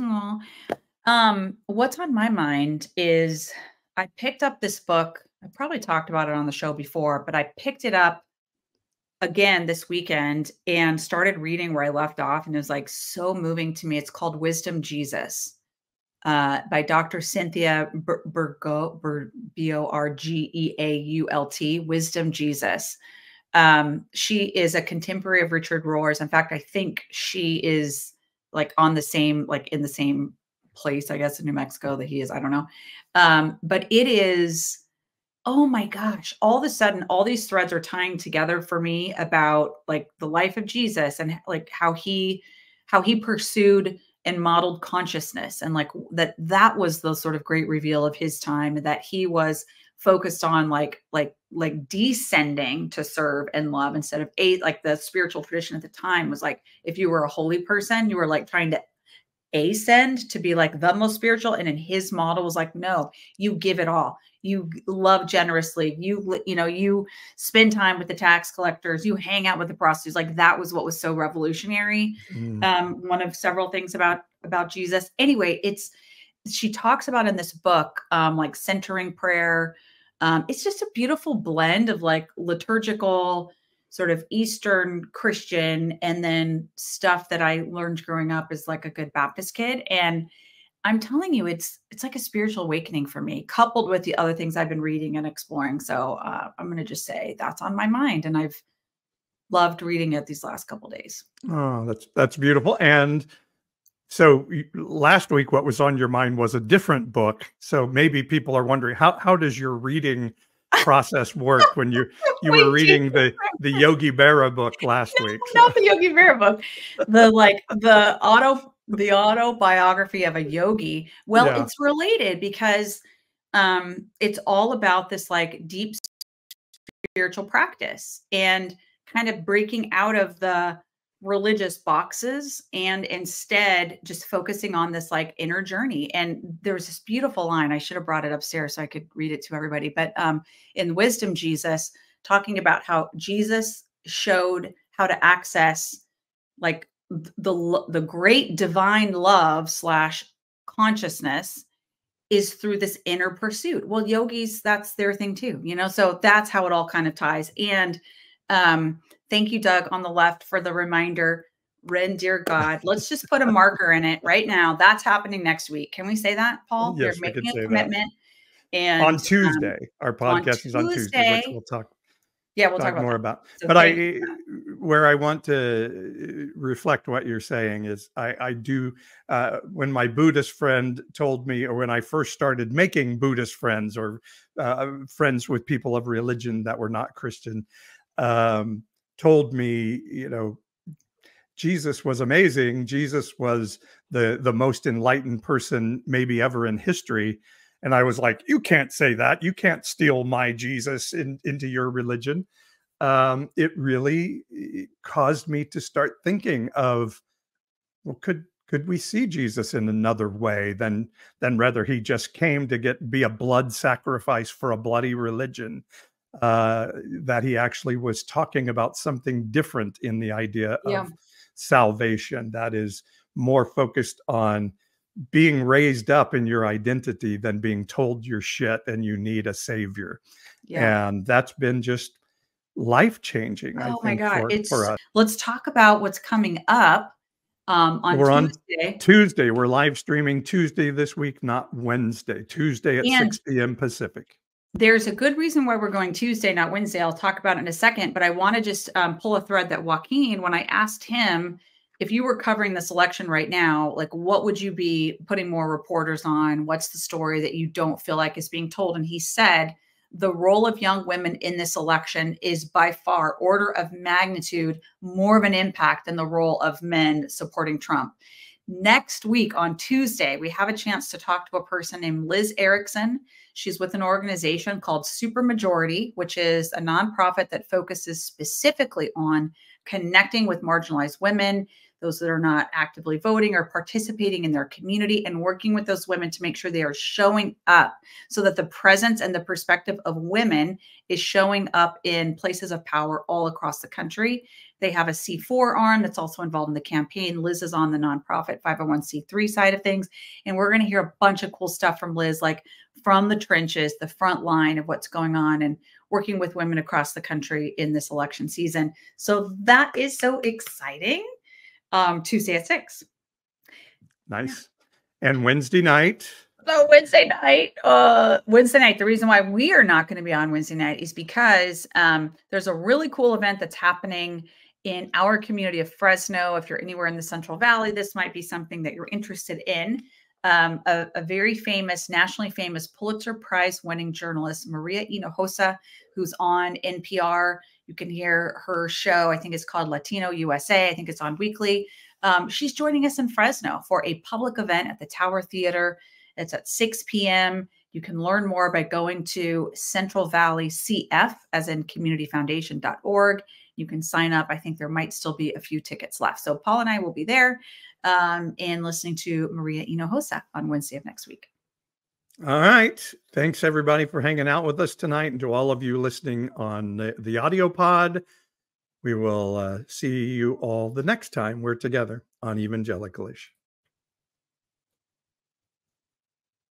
Speaker 1: What's on my mind is I picked up this book. I probably talked about it on the show before, but I picked it up again this weekend and started reading where I left off, and it was like so moving to me. It's called Wisdom Jesus, by Dr. Cynthia Borgeault, Wisdom Jesus. She is a contemporary of Richard Rohr's. In fact, I think she is like on the same, like in the same place, I guess, in New Mexico that he is. I don't know. But it is, oh my gosh, all of a sudden, all these threads are tying together for me about like the life of Jesus and like how he pursued and modeled consciousness, and like that was the sort of great reveal of his time, that he was focused on like descending to serve and love instead of like the spiritual tradition at the time was like, if you were a holy person, you were like trying to ascend to be like the most spiritual. And in his model was like, no, you give it all. You love generously. You spend time with the tax collectors. You hang out with the prostitutes. Like that was what was so revolutionary. One of several things about Jesus. Anyway, she talks about in this book, like centering prayer. It's just a beautiful blend of like liturgical sort of Eastern Christian, and then stuff that I learned growing up as like a good Baptist kid. And I'm telling you, it's like a spiritual awakening for me, coupled with the other things I've been reading and exploring. So I'm going to just say that's on my mind, and I've loved reading it these last couple of days.
Speaker 4: Oh, that's beautiful. And so last week, what was on your mind was a different book. So maybe people are wondering, how does your reading process work when you were reading the Yogi Berra book last week? So.
Speaker 1: Not the Yogi Berra book, the autobiography of a yogi. Well, yeah. It's related because it's all about this like deep spiritual practice and kind of breaking out of the religious boxes and instead just focusing on this like inner journey. And there was this beautiful line, I should have brought it upstairs so I could read it to everybody, but in Wisdom Jesus, talking about how Jesus showed how to access like the great divine love / consciousness is through this inner pursuit. Well, yogis, that's their thing too, so that's how it all kind of ties. And thank you, Doug, on the left for the reminder. Ren, dear God, let's just put a marker in it right now. That's happening next week. Can we say that, Paul?
Speaker 4: Yes,
Speaker 1: we're making
Speaker 4: we can
Speaker 1: a
Speaker 4: say
Speaker 1: commitment.
Speaker 4: That.
Speaker 1: And
Speaker 4: on Tuesday, our podcast is on Tuesday, which we'll talk.
Speaker 1: Yeah, we'll talk
Speaker 4: more about. So but where I want to reflect what you're saying is I do, when my Buddhist friend told me, or when I first started making Buddhist friends or friends with people of religion that were not Christian, told me, Jesus was amazing. Jesus was the most enlightened person maybe ever in history. And I was like, you can't say that. You can't steal my Jesus into your religion. It really caused me to start thinking of, well, could we see Jesus in another way than rather he just came to be a blood sacrifice for a bloody religion? That he actually was talking about something different in the idea of salvation that is more focused on being raised up in your identity than being told you're shit and you need a savior. And that's been just life-changing, I think, my God. For us.
Speaker 1: Let's talk about what's coming up on Tuesday.
Speaker 4: On Tuesday. We're live streaming Tuesday this week, not Wednesday. Tuesday at 6 p.m. Pacific.
Speaker 1: There's a good reason why we're going Tuesday, not Wednesday. I'll talk about it in a second, but I want to just pull a thread that Joaquin, when I asked him, if you were covering this election right now, like what would you be putting more reporters on? What's the story that you don't feel like is being told? And he said, the role of young women in this election is by far order of magnitude more of an impact than the role of men supporting Trump. Next week on Tuesday, we have a chance to talk to a person named Liz Erickson. She's with an organization called Supermajority, which is a nonprofit that focuses specifically on connecting with marginalized women, those that are not actively voting or participating in their community, and working with those women to make sure they are showing up so that the presence and the perspective of women is showing up in places of power all across the country. They have a C4 arm that's also involved in the campaign. Liz is on the nonprofit 501c3 side of things. And we're going to hear a bunch of cool stuff from Liz, like from the trenches, the front line of what's going on and working with women across the country in this election season. So that is so exciting. Tuesday at 6.
Speaker 4: Nice. Yeah. And Wednesday night,
Speaker 1: So Wednesday night, the reason why we are not going to be on Wednesday night is because there's a really cool event that's happening in our community of Fresno. If you're anywhere in the Central Valley, this might be something that you're interested in. A very famous, nationally famous Pulitzer Prize winning journalist, Maria Hinojosa, who's on NPR. You can hear her show. I think it's called Latino USA. I think it's on weekly. She's joining us in Fresno for a public event at the Tower Theater. It's at 6 p.m. You can learn more by going to Central Valley CF, as in communityfoundation.org. You can sign up. I think there might still be a few tickets left. So Paul and I will be there and listening to Maria Hinojosa on Wednesday of next week.
Speaker 4: All right. Thanks, everybody, for hanging out with us tonight. And to all of you listening on the audio pod, we will see you all the next time we're together on Evangelicalish.